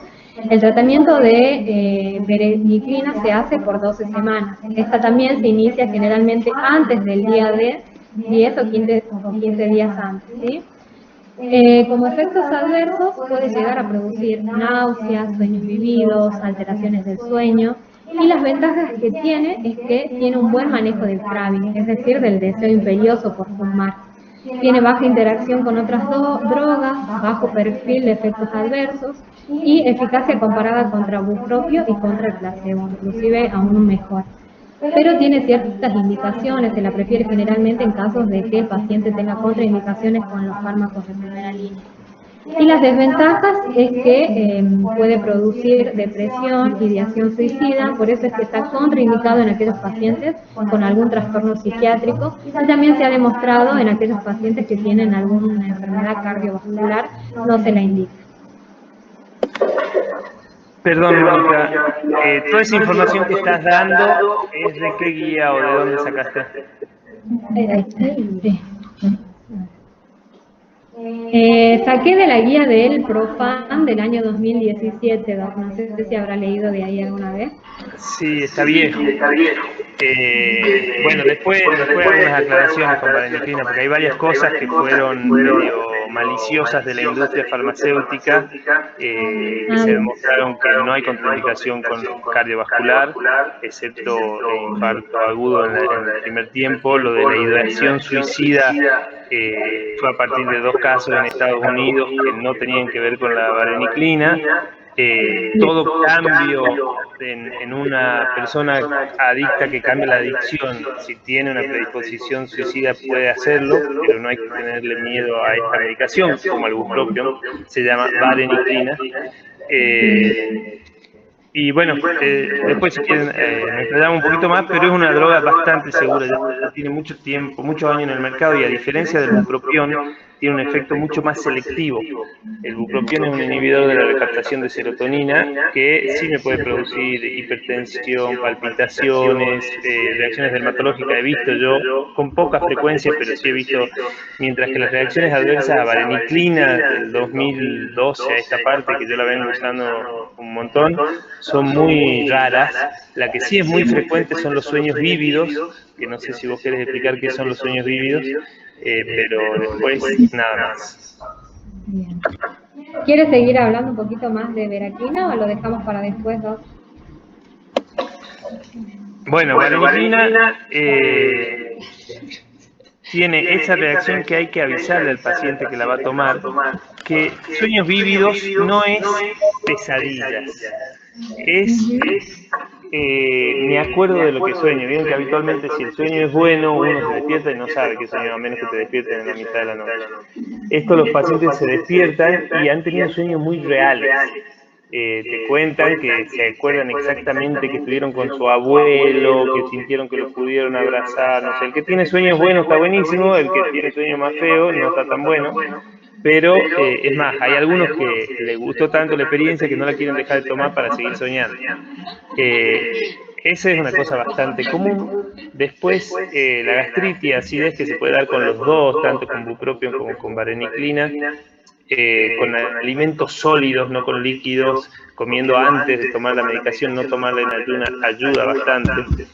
El tratamiento de veraniclina se hace por 12 semanas. Esta también se inicia generalmente antes del día de 10 o 15 días antes, ¿sí? Como efectos adversos puede llegar a producir náuseas, sueños vividos, alteraciones del sueño, y las ventajas que tiene es que tiene un buen manejo del craving, es decir, del deseo imperioso por fumar. Tiene baja interacción con otras drogas, bajo perfil de efectos adversos y eficacia comparada contra bupropión y contra el placebo, inclusive aún mejor. Pero tiene ciertas indicaciones, se la prefiere generalmente en casos de que el paciente tenga contraindicaciones con los fármacos de primera línea. Y las desventajas es que puede producir depresión, ideación suicida, por eso es que está contraindicado en aquellos pacientes con algún trastorno psiquiátrico, y también se ha demostrado en aquellos pacientes que tienen alguna enfermedad cardiovascular, no se la indica. Perdón, Mónica, toda esa información que estás dando, ¿es de qué guía o de dónde sacaste? Saqué de la guía del Profan del año 2017, no sé si habrá leído de ahí alguna vez. Sí, está viejo. Bueno, después hago unas aclaraciones con veraniclina, porque hay varias cosas que fueron medio maliciosas de la industria farmacéutica y se demostraron que no hay contraindicación con cardiovascular, excepto infarto agudo en el primer tiempo. Lo de la ideación suicida fue a partir de 2 casos en Estados Unidos que no tenían que ver con la veraniclina. Todo cambio en una persona adicta que cambia la adicción, si tiene una predisposición suicida puede hacerlo, pero no hay que tenerle miedo a esta medicación, como el bupropion, se llama vareniclina. Y bueno, después si quieren me explayamos un poquito más, pero es una droga bastante segura, ya tiene mucho tiempo, muchos años en el mercado, y a diferencia del bupropión, tiene un efecto mucho más selectivo. El bupropión es un inhibidor de la recaptación de serotonina que sí me puede producir hipertensión, palpitaciones, reacciones dermatológicas. He visto yo con poca frecuencia, pero sí he visto, mientras que las reacciones adversas a vareniclina del 2012 a esta parte, que yo la vengo usando un montón, son muy raras. La que sí es muy frecuente son los sueños vívidos, que no sé si vos querés explicar qué son los sueños vívidos, pero después nada más. Bien. ¿Quieres seguir hablando un poquito más de veraniclina o lo dejamos para después, Doc? Bueno, vareniclina tiene esa reacción que hay que avisarle al paciente que la va a tomar, que sueños vívidos no es pesadillas, es me acuerdo de lo que sueño. Vieron que habitualmente si el sueño es bueno, uno se despierta y no sabe qué sueño, a menos que te despierten en la mitad de la noche. Esto los pacientes se despiertan y han tenido sueños muy reales. Te cuentan que se acuerdan exactamente que estuvieron con su abuelo, que sintieron que lo pudieron abrazar, no sé. El que tiene sueños buenos está buenísimo, el que tiene sueños más feos no está tan bueno. pero es más, hay algunos que les gustó tanto la experiencia que no la quieren dejar de tomar para seguir soñando. Esa es una cosa bastante común. Después, la gastritis y acidez que se puede dar con los dos, tanto con bupropión como con vareniclina, con alimentos sólidos, no con líquidos, comiendo antes de tomar la medicación, no tomarla en ayuna, ayuda bastante.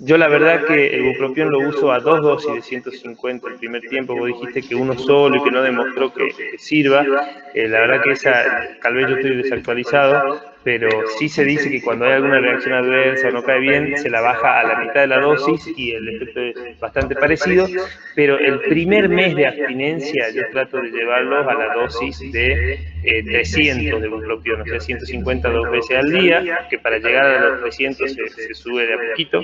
Yo la verdad que el bupropión lo uso a 2 dosis de 150 el primer tiempo. Vos dijiste que uno solo y que no demostró que sirva. La verdad que esa, tal vez yo estoy desactualizado, pero sí se dice que cuando hay alguna reacción adversa o no cae bien, se la baja a la mitad de la dosis y el efecto es bastante parecido, pero el primer mes de abstinencia yo trato de llevarlos a la dosis de 300 de bupropión, o sea, 150 2 veces al día, que para llegar a los 300 se sube de a poquito.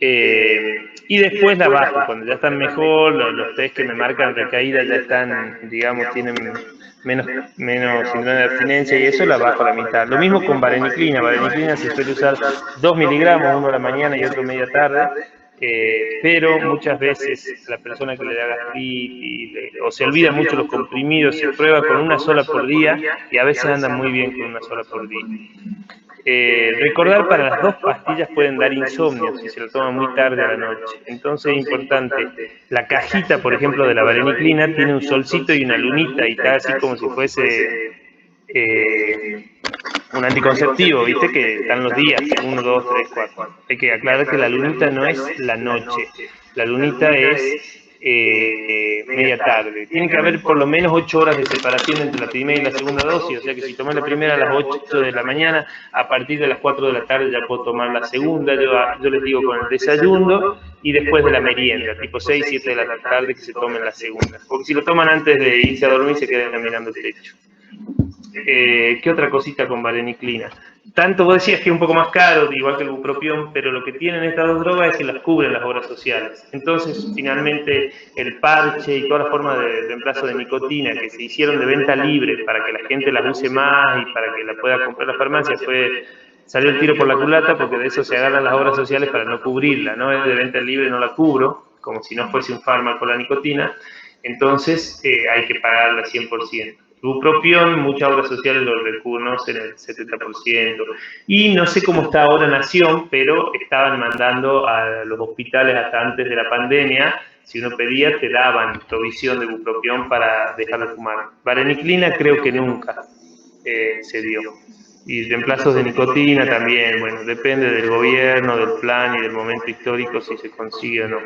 Y después la bajo, cuando ya están mejor, los test que me marcan recaída ya están, digamos, tienen menos síndrome de abstinencia y eso la bajo a la mitad. Lo mismo con vareniclina. Vareniclina se suele usar 2 miligramos, uno a la mañana y otro media tarde, pero muchas veces la persona que le da gastritis o se olvida mucho los comprimidos, se prueba con una sola por día y a veces anda muy bien con una sola por día. Recordar, para las 2 pastillas pueden dar insomnio si se lo toman muy tarde a la noche. Entonces es importante, la cajita, por ejemplo, de la vareniclina tiene un solcito y una lunita y está así como si fuese un anticonceptivo, ¿viste? Que están los días, 1, 2, 3, 4. Hay que aclarar que la lunita no es la noche, la lunita es media tarde. Tiene que haber por lo menos 8 horas de separación entre la primera y la segunda dosis, o sea que si tomás la primera a las 8 de la mañana, a partir de las 4 de la tarde ya puedo tomar la segunda, yo les digo con el desayuno y después de la merienda, tipo 6, 7 de la tarde que se tomen la segunda, porque si lo toman antes de irse a dormir se quedan mirando el techo. ¿Qué otra cosita con vareniclina? Tanto vos decías que es un poco más caro, igual que el bupropión, pero lo que tienen estas dos drogas es que las cubren las obras sociales. Entonces, finalmente, el parche y todas las formas de reemplazo de nicotina que se hicieron de venta libre para que la gente las use más y para que la pueda comprar la farmacia, salió el tiro por la culata, porque de eso se agarran las obras sociales para no cubrirla, ¿no? Es de venta libre, no la cubro, como si no fuese un fármaco la nicotina, entonces hay que pagarla 100%. Bupropión, muchas obras sociales lo reconocen el 70%. Y no sé cómo está ahora Nación, pero estaban mandando a los hospitales hasta antes de la pandemia, si uno pedía, te daban provisión de bupropión para dejar de fumar. Vareniclina creo que nunca se dio. Y reemplazos de nicotina también, bueno, depende del gobierno, del plan y del momento histórico si se consigue o no.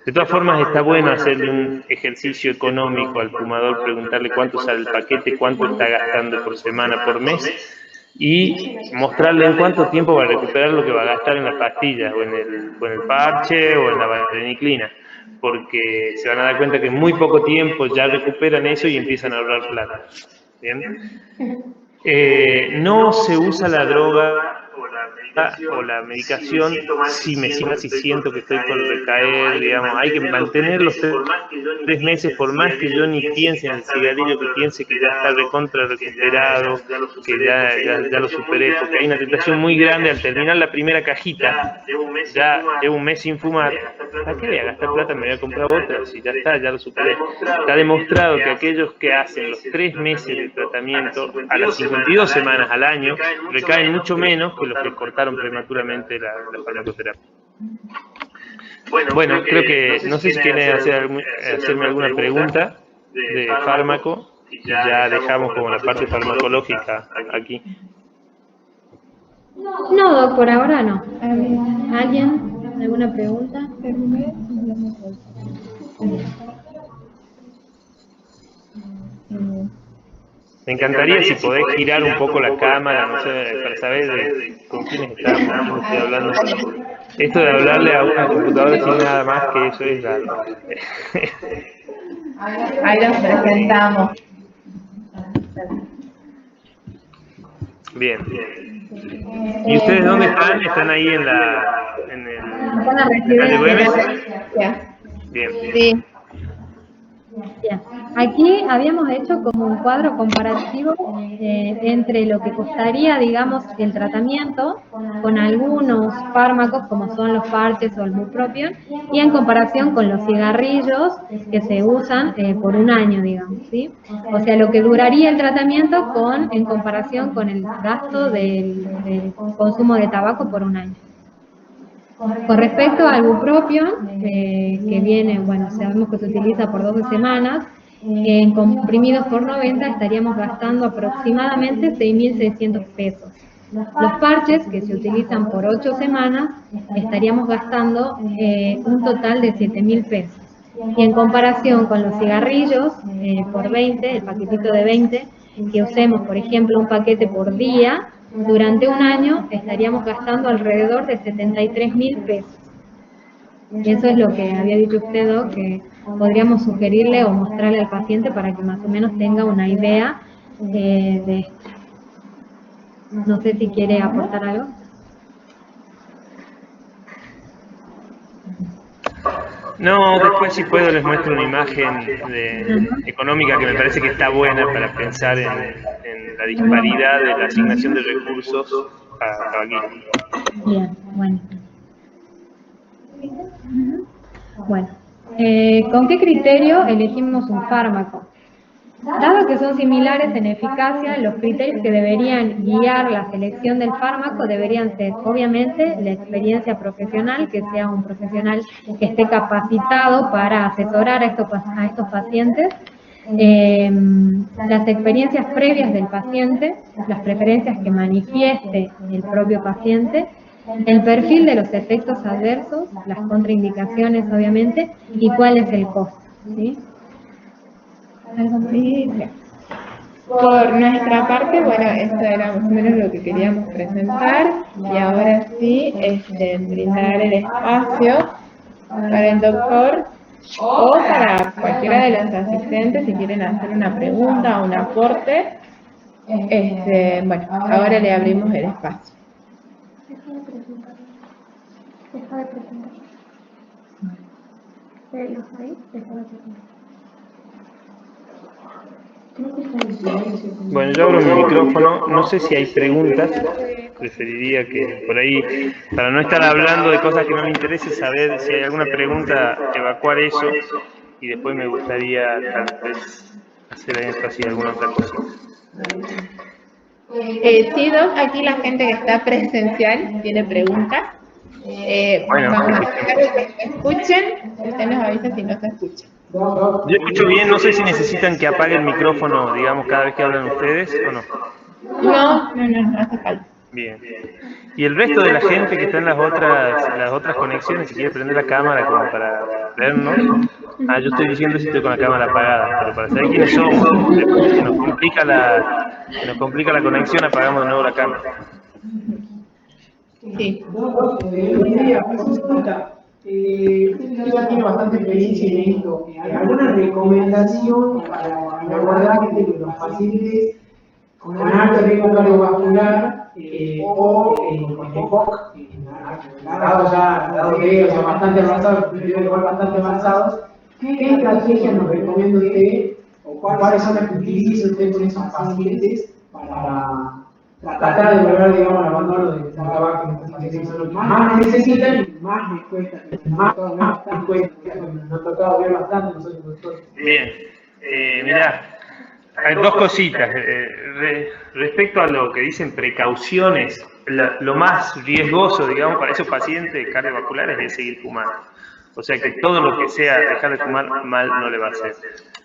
De todas formas, está bueno hacerle un ejercicio económico al fumador, preguntarle cuánto sale el paquete, cuánto está gastando por semana, por mes, y mostrarle en cuánto tiempo va a recuperar lo que va a gastar en las pastillas, o en el parche, o en la vareniclina, porque se van a dar cuenta que en muy poco tiempo ya recuperan eso y empiezan a ahorrar plata. ¿Bien? No se usa la droga o la medicación si siento que estoy por recaer, digamos, hay que mantener los 3 meses, por más que yo ni piense en el cigarrillo, que piense que ya está recontra recuperado, que ya lo superé, porque hay una tentación muy grande al terminar la primera cajita, ya llevo un mes sin fumar, ¿para qué voy a gastar plata? Me voy a comprar otra, si ya está, ya lo superé. Está demostrado que aquellos que hacen los 3 meses de tratamiento a las 52 semanas al año recaen mucho menos que los que cortaron prematuramente la farmacoterapia. Bueno, creo que, no sé si quieren hacerme alguna pregunta de fármaco, y ya dejamos como la parte farmacológica aquí. No, Doc, por ahora no. ¿Alguien? ¿Alguna pregunta? Me encantaría si podés girar un poco la cámara, no sé, para saber con quiénes estamos, con quién estoy hablando. Esto de hablarle a una computadora sin nada más que eso es raro. Ahí los presentamos. Bien. ¿Y ustedes dónde están? ¿Están ahí en el Van a recibir TVM? Bien. Sí. Bien. Aquí habíamos hecho como un cuadro comparativo entre lo que costaría, digamos, el tratamiento con algunos fármacos como son los parches o el bupropion y en comparación con los cigarrillos que se usan por un año, digamos, ¿sí? O sea, lo que duraría el tratamiento en comparación con el gasto del consumo de tabaco por un año. Con respecto al bupropion, que viene, bueno, sabemos que se utiliza por 12 semanas, en comprimidos por 90 estaríamos gastando aproximadamente 6.600 pesos. Los parches, que se utilizan por 8 semanas, estaríamos gastando un total de 7.000 pesos. Y en comparación con los cigarrillos, por 20, el paquetito de 20, que usemos, por ejemplo, un paquete por día, durante un año estaríamos gastando alrededor de 73.000 pesos. Eso es lo que había dicho usted, Doc, que podríamos sugerirle o mostrarle al paciente para que más o menos tenga una idea de esto. No sé si quiere aportar algo. No, después si puedo les muestro una imagen económica que me parece que está buena para pensar en la disparidad de la asignación de recursos a tabaquismo. Bien, bueno. Bueno, ¿con qué criterio elegimos un fármaco? Dado que son similares en eficacia, los criterios que deberían guiar la selección del fármaco deberían ser, obviamente, la experiencia profesional, que sea un profesional que esté capacitado para asesorar a estos pacientes, las experiencias previas del paciente, las preferencias que manifieste el propio paciente, el perfil de los efectos adversos, las contraindicaciones, obviamente, y cuál es el costo, ¿sí? Sí. Por nuestra parte, bueno, esto era más o menos lo que queríamos presentar y ahora sí, brindar el espacio para el doctor o para cualquiera de los asistentes si quieren hacer una pregunta o un aporte. Bueno, ahora le abrimos el espacio. Deja de presentar. Ahí, deja de presentar. Bueno, yo abro mi micrófono, no sé si hay preguntas, preferiría que por ahí, para no estar hablando de cosas que no me interese, saber si hay alguna pregunta, evacuar eso, y después me gustaría tal vez hacer énfasis en alguna otra cosa. Sí, Doc, aquí la gente que está presencial tiene preguntas. Bueno, vamos a tratar de que se escuchen, usted nos avisa si no se escucha. yo escucho bien, no sé si necesitan que apague el micrófono, digamos, cada vez que hablan ustedes, ¿o no? No hace falta. Bien. Y el resto de la gente que está en las otras conexiones, si quiere prender la cámara como para vernos. Yo estoy diciendo si estoy con la cámara apagada, pero para saber quiénes somos, después se nos complica la conexión, apagamos de nuevo la cámara. Sí. Consulta. Usted ya tiene bastante experiencia en esto. ¿Alguna recomendación para el abordaje de los pacientes con alto riesgo cardiovascular o con EPOC, dado que ellos bastante avanzados, qué estrategias nos recomienda usted o cuáles son las que utiliza usted con esos pacientes para tratar de lograr, digamos, el abandono del tabaco en estos pacientes que son los que más necesitan y más les cuesta? Nos ha tocado ver bastante nosotros, doctor. Bien. Mirá. Hay dos cositas. Respecto a lo que dicen precauciones, lo más riesgoso, digamos, para esos pacientes cardiovasculares es seguir fumando. O sea que todo lo que sea dejar de fumar mal no le va a hacer.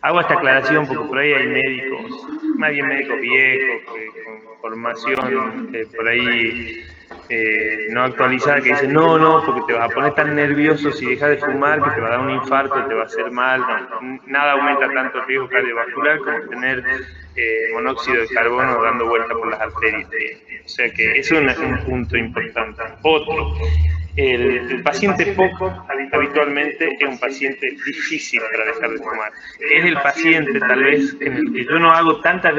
Hago esta aclaración porque por ahí hay médicos, más bien médicos viejos, con formación por ahí no actualizada, que dicen no, porque te vas a poner tan nervioso si dejas de fumar que te va a dar un infarto, te va a hacer mal. No, nada aumenta tanto el riesgo cardiovascular como tener monóxido de carbono dando vuelta por las arterias. O sea que eso es un punto importante. Otro, El paciente POC habitualmente es un paciente difícil para dejar de fumar. Es el paciente, tal vez, en el que yo no hago tanto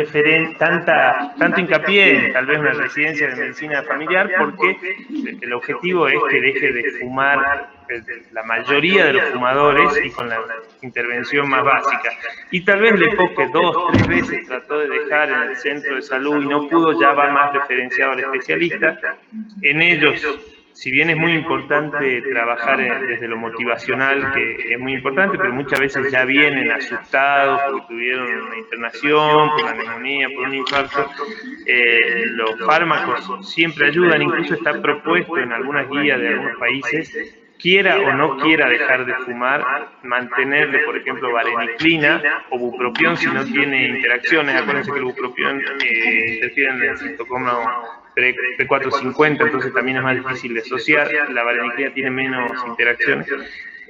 hincapié en tal vez una residencia de medicina familiar, porque el objetivo es que deje de fumar la mayoría de los fumadores y con la intervención más básica. Y tal vez el POC que 2 o 3 veces trató de dejar en el centro de salud y no pudo, ya va más referenciado al especialista. En ellos, si bien es muy importante trabajar desde lo motivacional, que es muy importante, pero muchas veces ya vienen asustados porque tuvieron una internación, por una neumonía, por un infarto. Los fármacos siempre ayudan, incluso está propuesto en algunas guías de algunos países, quiera o no quiera dejar de fumar, mantenerle, por ejemplo, vareniclina o bupropión si no tiene interacciones. Acuérdense que el bupropión interfiere en el citocromo P450, entonces también es más difícil de asociar. La vareniclina tiene menos interacciones.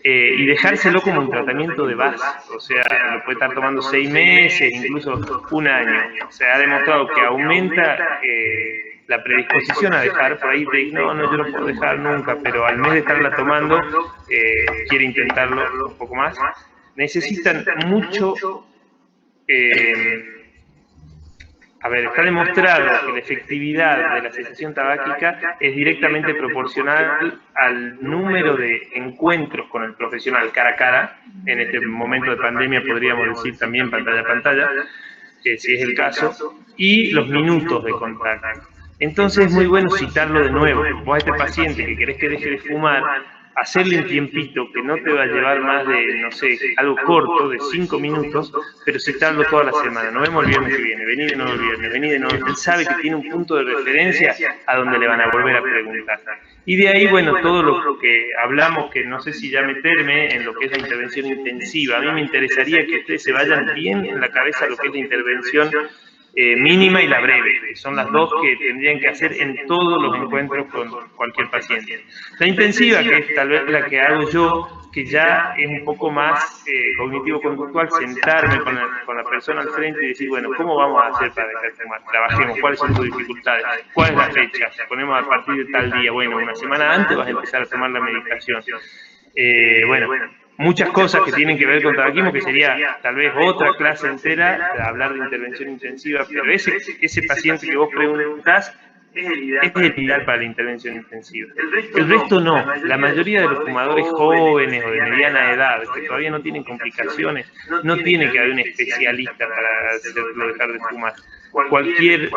Y dejárselo como un tratamiento de base, o sea, lo puede estar tomando 6 meses, incluso un año. O sea, ha demostrado que aumenta la predisposición a dejar. Por ahí te dicen, no, yo no puedo dejar nunca, pero al mes de estarla tomando, quiere intentarlo un poco más. Necesitan mucho... está demostrado que la efectividad de la cesación tabáquica es directamente proporcional al número de encuentros con el profesional cara a cara. En este momento de pandemia podríamos decir también pantalla a pantalla, si es el caso, y los minutos de contacto. Entonces es muy bueno citarlo de nuevo. Vos a este paciente que querés que deje de fumar, hacerle un tiempito que no te va a llevar más de, no sé, algo corto, de 5 minutos, pero citarlo toda la semana. Nos vemos el viernes que viene, vení de nuevo el viernes, vení de nuevo. Él sabe que tiene un punto de referencia a donde le van a volver a preguntar. Y de ahí, bueno, todo lo que hablamos, que no sé si ya meterme en lo que es la intervención intensiva. A mí me interesaría que ustedes se vayan bien en la cabeza a lo que es la intervención mínima y la breve, que son las dos que tendrían que hacer en todos los encuentros con cualquier paciente. La intensiva, que es tal vez la que hago yo, que ya es un poco más cognitivo-conductual, sentarme con la persona al frente y decir, bueno, ¿cómo vamos a hacer para dejar de fumar? Trabajemos, ¿cuáles son tus dificultades? ¿Cuál es la fecha? Ponemos a partir de tal día, bueno, una semana antes vas a empezar a tomar la medicación. Bueno, muchas cosas que tienen que ver con tabaquismo, que sería tal vez otra clase entera, hablar de intervención intensiva, pero ese paciente que vos preguntás es el ideal para la intervención intensiva. El resto no. La mayoría de los fumadores jóvenes o de mediana edad, que todavía no tienen complicaciones, no tiene que haber un especialista para hacerlo dejar de fumar. Cualquier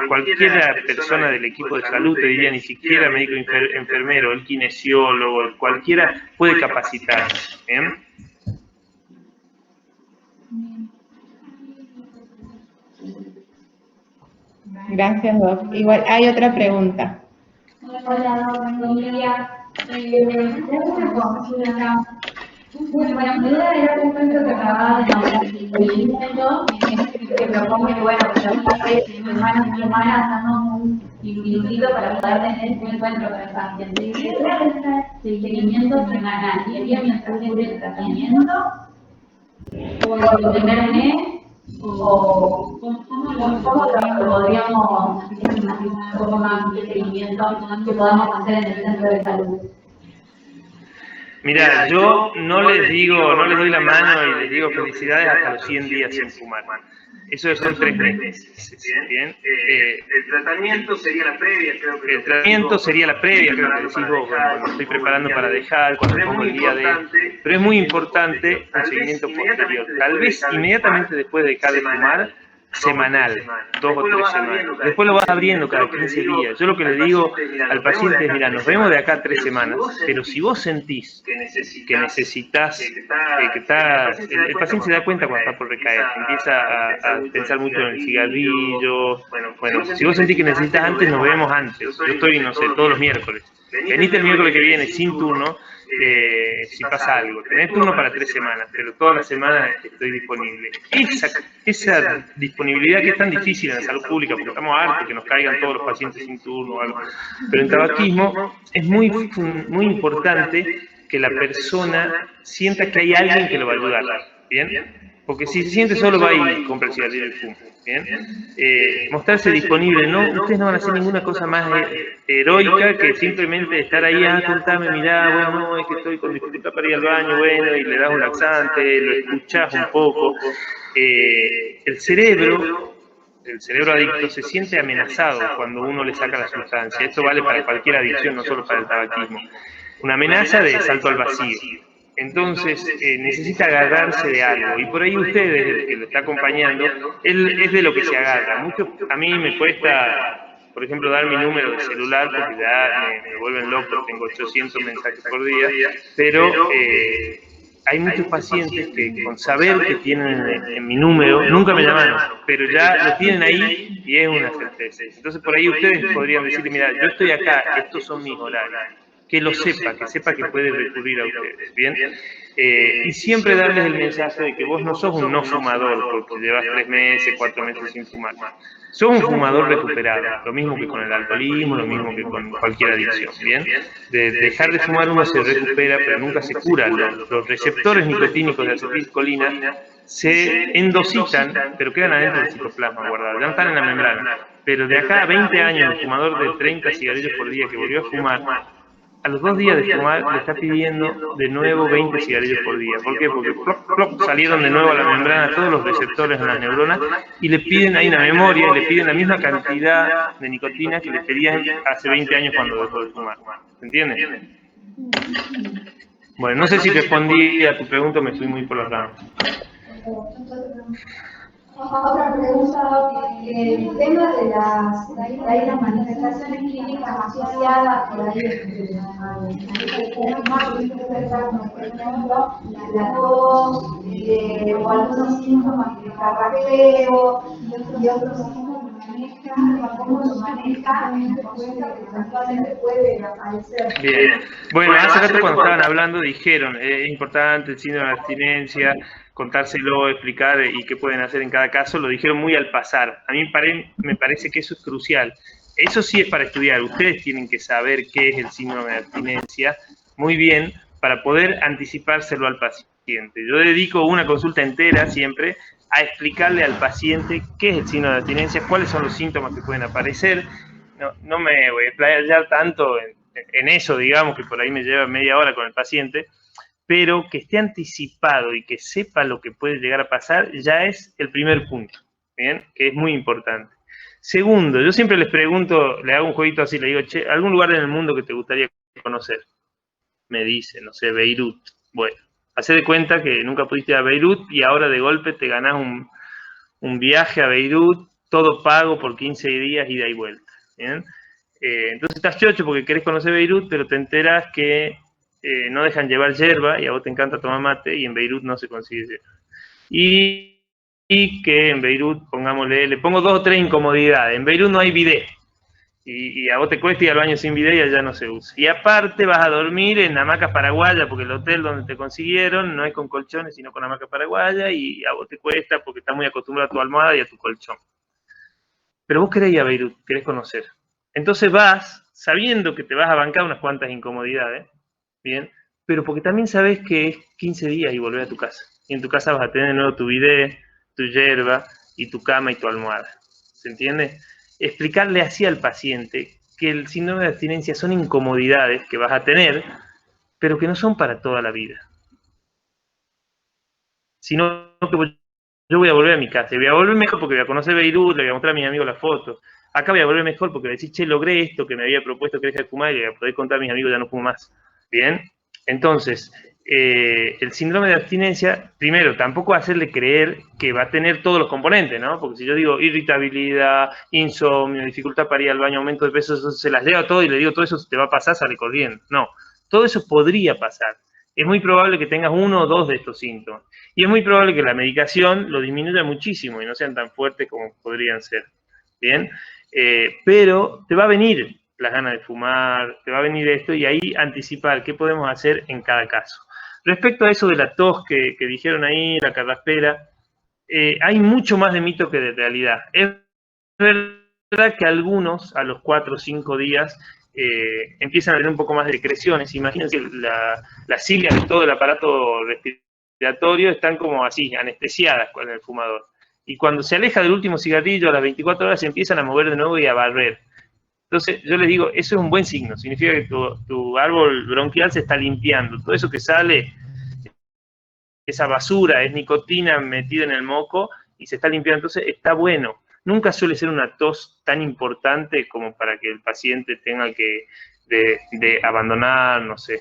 persona del equipo de salud, te diría, ni siquiera médico enfermero, el kinesiólogo, cualquiera puede capacitarse. ¿Bien? Gracias, Doc. Igual hay otra pregunta. Hola, buen día. Tengo una consulta. Bueno, mi duda era un punto que acababa de nombrar, el seguimiento, que propongo que, bueno, que yo hace semanas y semanas dando un minutito para poder tener un encuentro con el paciente. ¿Y qué es el seguimiento semanal? ¿Sería mientras dure el tratamiento? ¿O el primer mes? ¿O cómo lo podríamos hacer un poco más de seguimiento que podamos hacer en el centro de salud? Mira, yo no les doy la mano y les digo felicidades hasta los 100 días sin fumar. Eso son 3 meses. ¿Bien? El tratamiento sería la previa, creo que. El tratamiento sería la previa, creo que decís vos, cuando estoy preparando para dejar, cuando pongo el día de... Pero es muy importante un seguimiento posterior. Tal vez inmediatamente después de dejar de fumar, semanal, 2 o 3 semanas. Después lo vas abriendo cada 15 días. Yo lo que le digo al paciente es, mira, nos vemos de acá a 3 semanas, pero si vos sentís que necesitas, el paciente se da cuenta cuando está por recaer, empieza a pensar mucho en el cigarrillo. Bueno, si vos sentís que necesitas antes, nos vemos antes. Yo estoy, no sé, todos los miércoles. Venite el miércoles que viene sin turno, si pasa algo. Tenés turno para 3 semanas, pero todas las semanas estoy disponible. Esa disponibilidad que es tan difícil en la salud pública, porque estamos hartos que nos caigan todos los pacientes sin turno o algo. Pero en tabaquismo es muy importante que la persona sienta que hay alguien que lo va a ayudar. ¿Bien? Porque si se siente solo va y compra el cigarrillo y fuma. ¿Bien? Mostrarse disponible, no, ustedes no van a hacer ninguna cosa más heroica que simplemente estar ahí, contame, mirá, bueno, no, es que estoy con dificultad para ir al baño, bueno, y le das un laxante, lo escuchás un poco. El cerebro adicto se siente amenazado cuando uno le saca la sustancia. Esto vale para cualquier adicción, no solo para el tabaquismo. Una amenaza de salto al vacío. Entonces, necesita agarrarse de algo. Y por ahí ustedes, el que lo está acompañando, él es de lo que se agarra. A mí me cuesta, por ejemplo, dar mi número de celular, porque ya me vuelven loco, tengo 800 mensajes por día, pero hay muchos pacientes que con saber que tienen en mi número, nunca me llamaron, pero ya lo tienen ahí y es una certeza. Entonces, por ahí ustedes podrían decirle, mira, yo estoy acá, estos son mis horarios. Que lo sepa, que sepa que puede recurrir a ustedes, ¿bien? Y siempre darles el mensaje de que vos no sos un no fumador porque llevas 3 meses, 4 meses sin fumar. Sos un fumador recuperado, lo mismo que con el alcoholismo, lo mismo que con cualquier adicción, ¿bien? De dejar de fumar uno se recupera, pero nunca se cura. Los receptores nicotínicos de acetilcolina se endositan, pero quedan adentro del citoplasma guardados, ya no están en la membrana. Pero de acá a 20 años, el fumador de 30 cigarrillos por día que volvió a fumar, a los 2 días de fumar le está pidiendo de nuevo 20 cigarrillos por día. ¿Por qué? Porque plop, plop, salieron de nuevo a la membrana todos los receptores en las neuronas y le piden, hay una memoria, y le piden la misma cantidad de nicotina que le pedían hace 20 años cuando dejó de fumar. ¿Se entiende? Bueno, no sé si respondí a tu pregunta o me fui muy por las ramas. Otra pregunta, el tema de las manifestaciones clínicas asociadas por ahí por ejemplo, la tos o algunos síntomas de carraqueo y otros síntomas cómo lo maneja en cuenta que eventualmente puede aparecer. Bien, bueno, hace rato cuando estaban hablando dijeron, es importante el síndrome de abstinencia, contárselo, explicar y qué pueden hacer en cada caso, lo dijeron muy al pasar. A mí me parece que eso es crucial. Eso sí es para estudiar. Ustedes tienen que saber qué es el síndrome de abstinencia muy bien para poder anticipárselo al paciente. Yo dedico una consulta entera siempre a explicarle al paciente qué es el síndrome de abstinencia, cuáles son los síntomas que pueden aparecer. No me voy a explayar tanto en eso, digamos, que por ahí me lleva media hora con el paciente, pero que esté anticipado y que sepa lo que puede llegar a pasar ya es el primer punto, ¿bien? Que es muy importante. Segundo, yo siempre les pregunto, le hago un jueguito así, le digo, che, ¿algún lugar en el mundo que te gustaría conocer? Me dice, no sé, Beirut. Bueno, hacé de cuenta que nunca pudiste ir a Beirut y ahora de golpe te ganás un viaje a Beirut, todo pago por 15 días, ida y vuelta, ¿bien? Entonces estás chocho porque querés conocer Beirut, pero te enteras que no dejan llevar yerba y a vos te encanta tomar mate y en Beirut no se consigue yerba. Y que en Beirut, pongámosle, le pongo 2 o 3 incomodidades. En Beirut no hay bidet. Y a vos te cuesta ir al baño sin bidet y allá no se usa. Y aparte vas a dormir en hamacas paraguayas porque el hotel donde te consiguieron no es con colchones sino con hamacas paraguayas y a vos te cuesta porque estás muy acostumbrado a tu almohada y a tu colchón. Pero vos querés ir a Beirut, querés conocer. Entonces vas sabiendo que te vas a bancar unas cuantas incomodidades, ¿bien? Pero porque también sabes que es 15 días y volver a tu casa. Y en tu casa vas a tener de nuevo tu bidet, tu yerba y tu cama y tu almohada. ¿Se entiende? Explicarle así al paciente que el síndrome de abstinencia son incomodidades que vas a tener, pero que no son para toda la vida. Sino que yo voy a volver a mi casa y voy a volver mejor porque voy a conocer Beirut, le voy a mostrar a mis amigos las fotos. Acá voy a volver mejor porque voy a decir, che, logré esto que me había propuesto que deje de fumar y le voy a poder contar a mis amigos ya no fumo más. ¿Bien? Entonces, el síndrome de abstinencia, primero, tampoco hacerle creer que va a tener todos los componentes, ¿no? Porque si yo digo irritabilidad, insomnio, dificultad para ir al baño, aumento de peso, eso se las leo a todo y le digo todo eso te va a pasar, sale corriendo. No, todo eso podría pasar. Es muy probable que tengas 1 o 2 de estos síntomas. Y es muy probable que la medicación lo disminuya muchísimo y no sean tan fuertes como podrían ser. ¿Bien? Pero te va a venir las ganas de fumar, te va a venir esto y ahí anticipar qué podemos hacer en cada caso. Respecto a eso de la tos que dijeron ahí, la carraspera, hay mucho más de mito que de realidad. Es verdad que algunos a los 4 o 5 días empiezan a tener un poco más de secreciones. Imagínense la cilia de todo el aparato respiratorio respiratorio están como así, anestesiadas con el fumador. Y cuando se aleja del último cigarrillo, a las 24 horas se empiezan a mover de nuevo y a barrer. Entonces, yo les digo, eso es un buen signo. Significa que tu árbol bronquial se está limpiando. Todo eso que sale, esa basura, es nicotina metida en el moco y se está limpiando. Entonces, está bueno. Nunca suele ser una tos tan importante como para que el paciente tenga que de abandonar, no sé.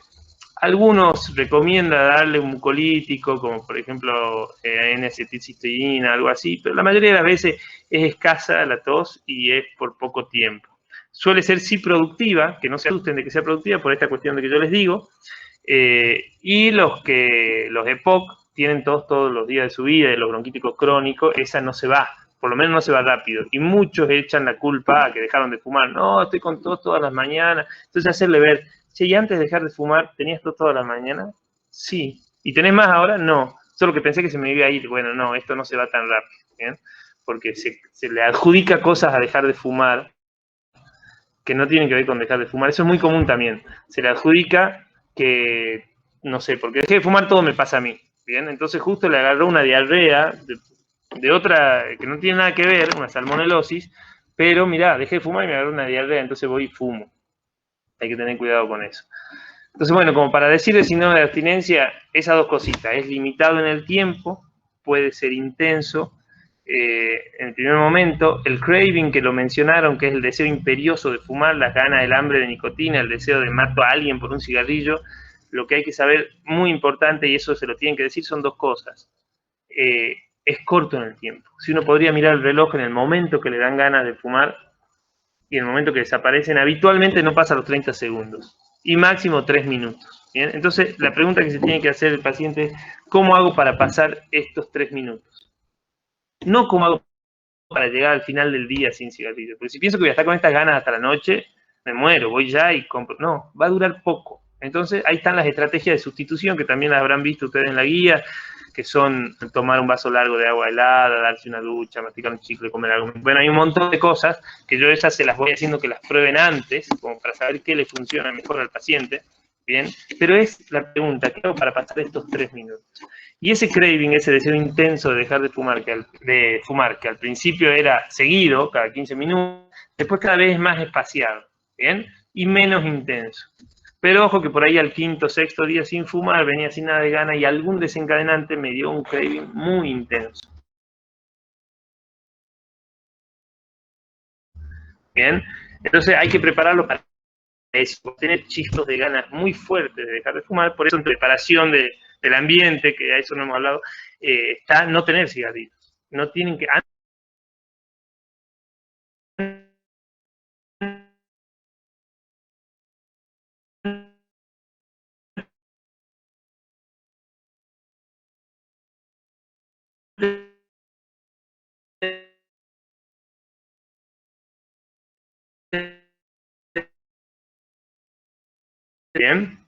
Algunos recomiendan darle un mucolítico, como por ejemplo N-acetilcisteína, algo así, pero la mayoría de las veces es escasa la tos y es por poco tiempo. Suele ser sí productiva, que no se asusten de que sea productiva por esta cuestión de que yo les digo, y los EPOC tienen todos los días de su vida, de los bronquíticos crónicos, esa no se va, por lo menos no se va rápido. Y muchos echan la culpa a que dejaron de fumar. No, estoy con tos todas las mañanas. Entonces hacerle ver, che, ¿y antes de dejar de fumar tenías tos todas las mañanas? Sí. ¿Y tenés más ahora? No. Solo que pensé que se me iba a ir. Bueno, no, esto no se va tan rápido, ¿bien? Porque se le adjudica cosas a dejar de fumar que no tienen que ver con dejar de fumar. Eso es muy común también. Se le adjudica que, no sé, porque dejé de fumar todo me pasa a mí. Bien, entonces justo le agarró una diarrea de otra que no tiene nada que ver, una salmonelosis, pero mirá, dejé de fumar y me agarró una diarrea, entonces voy y fumo. Hay que tener cuidado con eso. Entonces, bueno, como para decir el síndrome de abstinencia, esas dos cositas, es limitado en el tiempo, puede ser intenso, en el primer momento, el craving que lo mencionaron, que es el deseo imperioso de fumar, las ganas, el hambre de nicotina, el deseo de mato a alguien por un cigarrillo, lo que hay que saber, muy importante, y eso se lo tienen que decir, son dos cosas. Es corto en el tiempo. Si uno podría mirar el reloj en el momento que le dan ganas de fumar y en el momento que desaparecen, habitualmente no pasa los 30 segundos y máximo 3 minutos. ¿Bien? Entonces, la pregunta que se tiene que hacer el paciente es, ¿cómo hago para pasar estos 3 minutos? No cómo hago para llegar al final del día sin cigarrillo. Porque si pienso que voy a estar con estas ganas hasta la noche, me muero, voy ya y compro. No, va a durar poco. Entonces, ahí están las estrategias de sustitución que también las habrán visto ustedes en la guía, que son tomar un vaso largo de agua helada, darse una ducha, masticar un chicle, comer algo. Bueno, hay un montón de cosas que yo esas se las voy haciendo que las prueben antes, como para saber qué le funciona mejor al paciente. Bien, pero es la pregunta, ¿qué hago para pasar estos 3 minutos? Y ese craving, ese deseo intenso de dejar de fumar, que al principio era seguido, cada 15 minutos, después cada vez es más espaciado, ¿bien? Y menos intenso. Pero ojo que por ahí al quinto, sexto día sin fumar, venía sin nada de gana y algún desencadenante me dio un craving muy intenso. ¿Bien? Entonces hay que prepararlo para eso, tener chistos de ganas muy fuertes de dejar de fumar, por eso en preparación del ambiente, que a eso no hemos hablado, está no tener cigarrillos. No tienen que... Bien.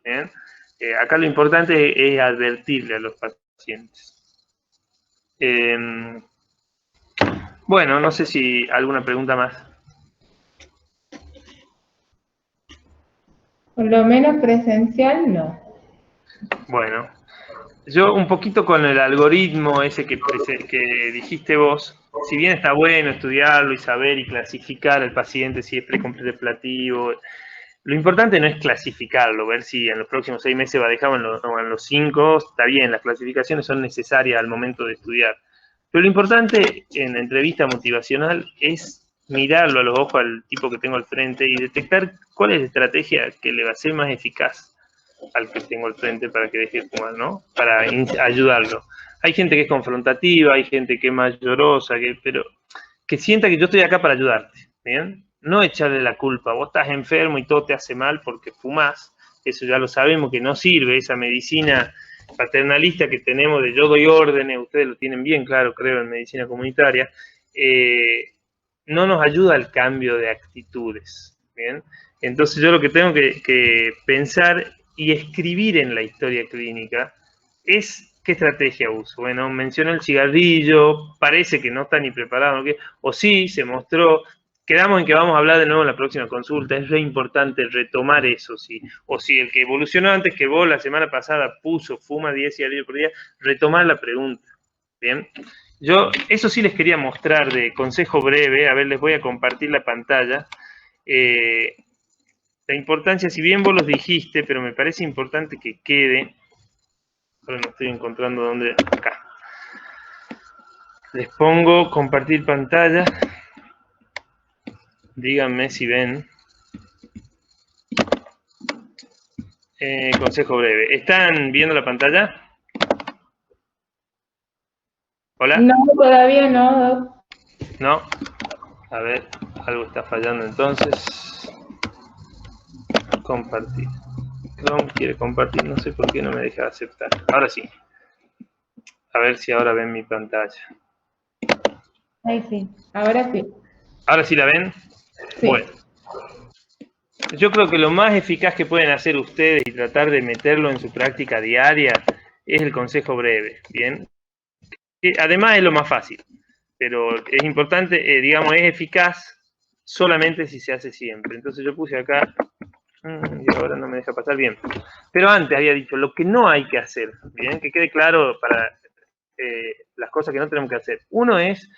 Bien. Acá lo importante es advertirle a los pacientes. Bueno, no sé si alguna pregunta más. Por lo menos presencial, no. Bueno, Yo un poquito con el algoritmo ese que dijiste vos, si bien está bueno estudiarlo y saber y clasificar al paciente si es precontemplativo, lo importante no es clasificarlo, ver si en los próximos 6 meses va a dejar o en los 5, está bien, las clasificaciones son necesarias al momento de estudiar. Pero lo importante en la entrevista motivacional es mirarlo a los ojos al tipo que tengo al frente y detectar cuál es la estrategia que le va a ser más eficaz al que tengo al frente para que deje de fumar, ¿no? Para ayudarlo. Hay gente que es confrontativa, hay gente que es más llorosa, pero que sienta que yo estoy acá para ayudarte, ¿bien? No echarle la culpa. Vos estás enfermo y todo te hace mal porque fumás. Eso ya lo sabemos que no sirve, esa medicina paternalista que tenemos de yo doy órdenes, ustedes lo tienen bien claro, creo, en medicina comunitaria, no nos ayuda al cambio de actitudes, ¿bien? Entonces yo lo que tengo que pensar y escribir en la historia clínica es qué estrategia uso. Bueno, mencionó el cigarrillo, parece que no está ni preparado, ¿no? O sí, se mostró, quedamos en que vamos a hablar de nuevo en la próxima consulta, es re importante retomar eso, ¿sí? O si el que evolucionó antes que vos la semana pasada fuma 10 cigarrillos por día, retomar la pregunta, ¿bien? Yo eso sí les quería mostrar de consejo breve, a ver, les voy a compartir la pantalla. La importancia, si bien vos los dijiste, pero me parece importante que quede. Ahora no estoy encontrando dónde. Acá. Les pongo compartir pantalla. Díganme si ven. Consejo breve. ¿Están viendo la pantalla? ¿Hola? No, todavía no. ¿No? A ver, algo está fallando entonces. Compartir. Chrome quiere compartir, no sé por qué no me deja aceptar. Ahora sí. A ver si ahora ven mi pantalla. Ahí sí, ahora sí. ¿Ahora sí la ven? Sí. Bueno. Yo creo que lo más eficaz que pueden hacer ustedes y tratar de meterlo en su práctica diaria es el consejo breve, ¿bien? Que además es lo más fácil, pero es importante, digamos, es eficaz solamente si se hace siempre. Entonces yo puse acá, y ahora no me deja pasar bien. Pero antes había dicho lo que no hay que hacer, ¿bien? Que quede claro para las cosas que no tenemos que hacer. Uno es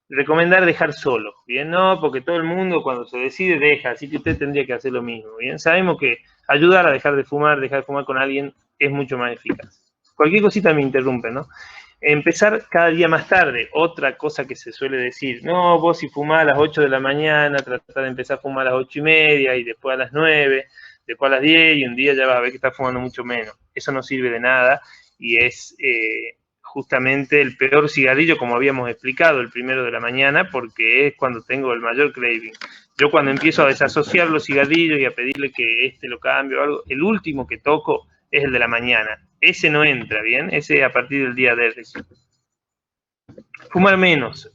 recomendar dejar solo, ¿bien? No, porque todo el mundo cuando se decide deja, así que usted tendría que hacer lo mismo, ¿bien? Sabemos que ayudar a dejar de fumar con alguien es mucho más eficaz. Cualquier cosita me interrumpe, ¿no? Empezar cada día más tarde, otra cosa que se suele decir, no, vos si fumás a las 8 de la mañana, tratá de empezar a fumar a las 8:30 y después a las 9, después a las 10 y un día ya vas a ver que estás fumando mucho menos. Eso no sirve de nada y es justamente el peor cigarrillo, como habíamos explicado, el primero de la mañana, porque es cuando tengo el mayor craving. Yo cuando empiezo a desasociar los cigarrillos y a pedirle que lo cambie o algo, el último que toco es el de la mañana. Ese no entra, ¿bien? Ese a partir del día de recién. Fumar menos.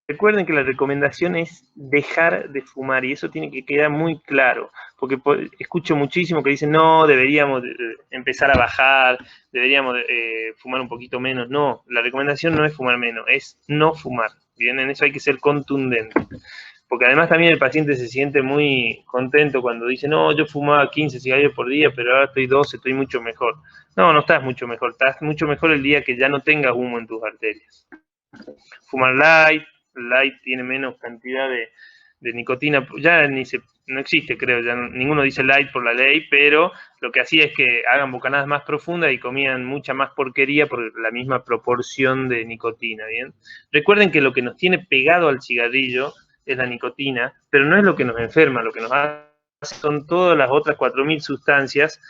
Recuerden que la recomendación es dejar de fumar y eso tiene que quedar muy claro, porque escucho muchísimo que dicen, no, deberíamos empezar a bajar, deberíamos fumar un poquito menos. No, la recomendación no es fumar menos, es no fumar. Bien, en eso hay que ser contundente. Porque además también el paciente se siente muy contento cuando dice, no, yo fumaba 15 cigarrillos por día, pero ahora estoy 12, estoy mucho mejor. No, no estás mucho mejor, estás mucho mejor el día que ya no tengas humo en tus arterias. Fumar light tiene menos cantidad de nicotina, ya no existe, creo, ya ninguno dice light por la ley, pero lo que hacía es que hagan bocanadas más profundas y comían mucha más porquería por la misma proporción de nicotina, ¿bien? Recuerden que lo que nos tiene pegado al cigarrillo es la nicotina, pero no es lo que nos enferma, lo que nos hace son todas las otras 4.000 sustancias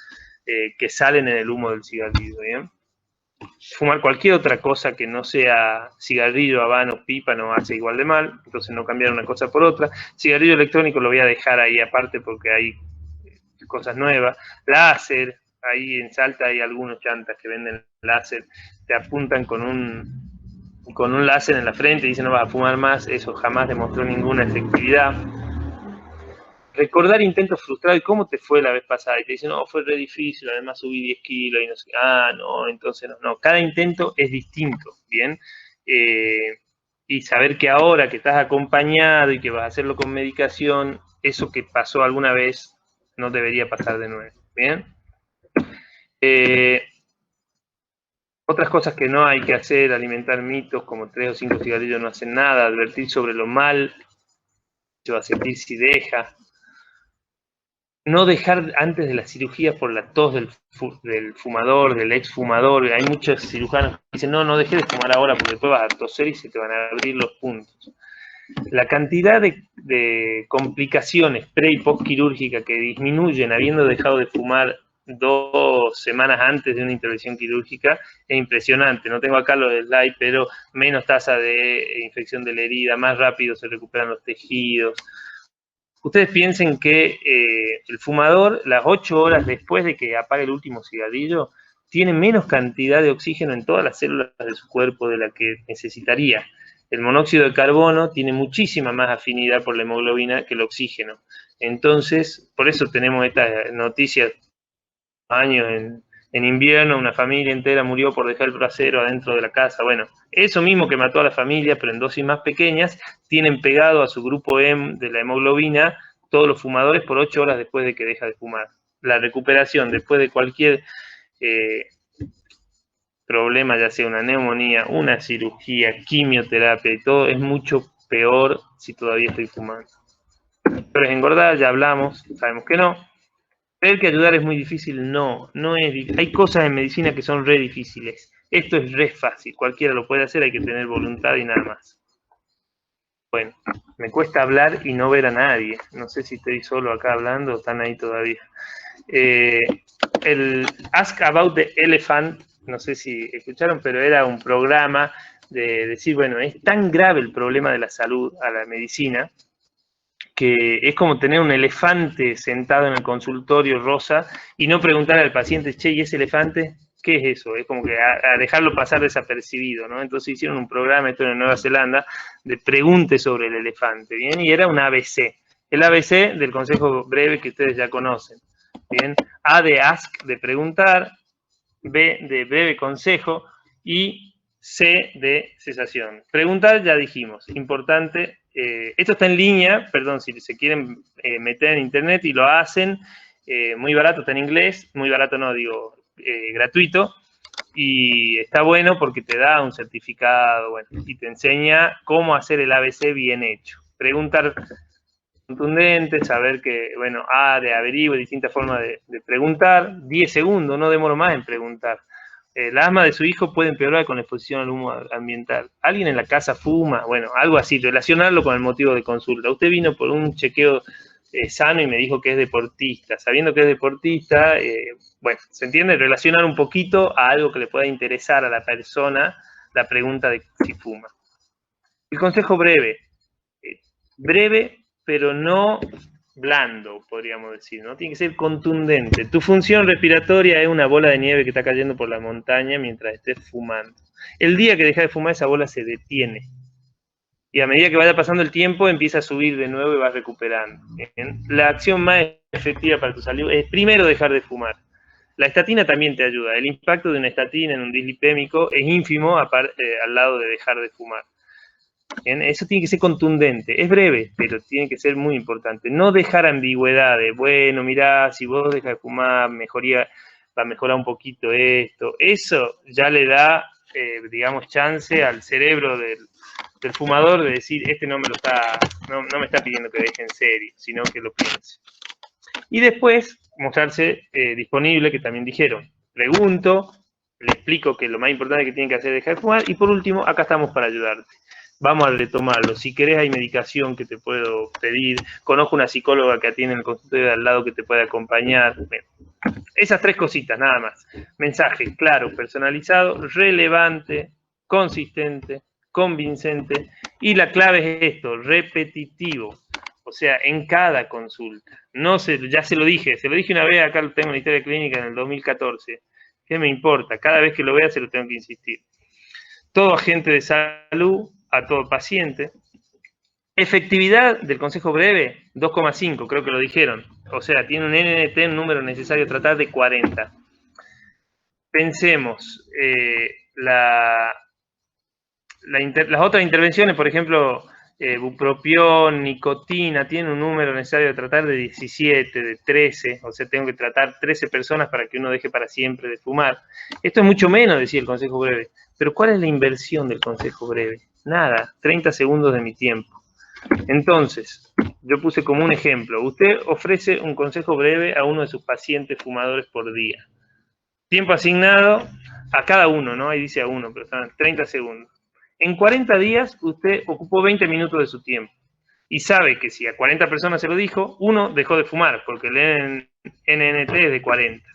que salen en el humo del cigarrillo, ¿bien? Fumar cualquier otra cosa que no sea cigarrillo, habano, pipa, no hace igual de mal, entonces no cambiar una cosa por otra. Cigarrillo electrónico lo voy a dejar ahí aparte porque hay cosas nuevas. Láser, ahí en Salta hay algunos chantas que venden láser, te apuntan con un láser en la frente y dicen no vas a fumar más, eso jamás demostró ninguna efectividad. Recordar intentos frustrados y cómo te fue la vez pasada. Y te dicen, no, fue re difícil, además subí 10 kilos y no sé. No, entonces no. Cada intento es distinto, ¿bien? Y saber que ahora que estás acompañado y que vas a hacerlo con medicación, eso que pasó alguna vez no debería pasar de nuevo, ¿bien? Otras cosas que no hay que hacer: alimentar mitos como 3 o 5 cigarrillos no hacen nada, advertir sobre lo mal, se va a sentir si deja. No dejar antes de la cirugía por la tos del fumador, del exfumador. Hay muchos cirujanos que dicen, no dejes de fumar ahora porque después vas a toser y se te van a abrir los puntos. La cantidad de complicaciones pre- y postquirúrgicas que disminuyen habiendo dejado de fumar 2 semanas antes de una intervención quirúrgica es impresionante. No tengo acá los slides, pero menos tasa de infección de la herida, más rápido se recuperan los tejidos. Ustedes piensen que el fumador, las 8 horas después de que apague el último cigarrillo, tiene menos cantidad de oxígeno en todas las células de su cuerpo de la que necesitaría. El monóxido de carbono tiene muchísima más afinidad por la hemoglobina que el oxígeno. Entonces, por eso tenemos estas noticias. Años en invierno, una familia entera murió por dejar el brasero adentro de la casa. Bueno, eso mismo que mató a la familia, pero en dosis más pequeñas, tienen pegado a su grupo M de la hemoglobina todos los fumadores por 8 horas después de que deja de fumar. La recuperación después de cualquier problema, ya sea una neumonía, una cirugía, quimioterapia y todo, es mucho peor si todavía estoy fumando. Pero es engordar, ya hablamos, sabemos que no. ¿Creer que ayudar es muy difícil? No es difícil. Hay cosas en medicina que son re difíciles. Esto es re fácil, cualquiera lo puede hacer, hay que tener voluntad y nada más. Bueno, me cuesta hablar y no ver a nadie. No sé si estoy solo acá hablando o están ahí todavía. El Ask About the Elephant, no sé si escucharon, pero era un programa de decir, bueno, es tan grave el problema de la salud a la medicina, que es como tener un elefante sentado en el consultorio rosa y no preguntar al paciente, che, ¿y ese elefante? ¿Qué es eso? Es como que a dejarlo pasar desapercibido, ¿no? Entonces hicieron un programa, esto en Nueva Zelanda, de pregunte sobre el elefante, ¿bien? Y era un ABC. El ABC del consejo breve que ustedes ya conocen, ¿bien? A de ask, de preguntar, B de breve consejo y C de cesación. Preguntar, ya dijimos, importante. Esto está en línea, perdón, si se quieren meter en internet y lo hacen, muy barato, está en inglés, muy barato no, digo, gratuito, y está bueno porque te da un certificado, bueno, y te enseña cómo hacer el ABC bien hecho. Preguntar contundente, saber que, bueno, de averiguo, distintas formas de preguntar, 10 segundos, no demoro más en preguntar. El asma de su hijo puede empeorar con la exposición al humo ambiental. ¿Alguien en la casa fuma? Bueno, algo así, relacionarlo con el motivo de consulta. Usted vino por un chequeo sano y me dijo que es deportista. Sabiendo que es deportista, bueno, ¿se entiende? Relacionar un poquito a algo que le pueda interesar a la persona la pregunta de si fuma. El consejo breve. Breve, pero no blando, podríamos decir, ¿no? Tiene que ser contundente. Tu función respiratoria es una bola de nieve que está cayendo por la montaña mientras estés fumando. El día que dejas de fumar, esa bola se detiene. Y a medida que vaya pasando el tiempo, empieza a subir de nuevo y vas recuperando. ¿Bien? La acción más efectiva para tu salud es primero dejar de fumar. La estatina también te ayuda. El impacto de una estatina en un dislipémico es ínfimo al lado de dejar de fumar. Bien, eso tiene que ser contundente. Es breve, pero tiene que ser muy importante. No dejar ambigüedades. Bueno, mirá, si vos dejas de fumar, va a mejorar un poquito esto. Eso ya le da, digamos, chance al cerebro del fumador de decir, este no me me está pidiendo que deje en serio, sino que lo piense. Y después, mostrarse disponible, que también dijeron. Pregunto, le explico que lo más importante que tienen que hacer es dejar de fumar. Y por último, acá estamos para ayudarte. Vamos a retomarlo. Si querés, hay medicación que te puedo pedir. Conozco una psicóloga que atiende en el consultorio de al lado que te puede acompañar. Bueno, esas 3 cositas, nada más. Mensaje claro, personalizado, relevante, consistente, convincente. Y la clave es esto, repetitivo. O sea, en cada consulta. Ya se lo dije una vez, acá lo tengo en la historia clínica en el 2014. ¿Qué me importa? Cada vez que lo vea se lo tengo que insistir. Todo agente de salud, a todo paciente. Efectividad del consejo breve, 2,5, creo que lo dijeron. O sea, tiene un NNT, un número necesario a tratar de 40. Pensemos, las otras intervenciones, por ejemplo, bupropión, nicotina, tiene un número necesario de tratar de 17, de 13, o sea, tengo que tratar 13 personas para que uno deje para siempre de fumar. Esto es mucho menos, decía el consejo breve. Pero ¿cuál es la inversión del consejo breve? Nada, 30 segundos de mi tiempo. Entonces, yo puse como un ejemplo, usted ofrece un consejo breve a uno de sus pacientes fumadores por día. Tiempo asignado a cada uno, ¿no? Ahí dice a uno, pero están 30 segundos. En 40 días usted ocupó 20 minutos de su tiempo. Y sabe que si a 40 personas se lo dijo, uno dejó de fumar, porque el NNT es de 40.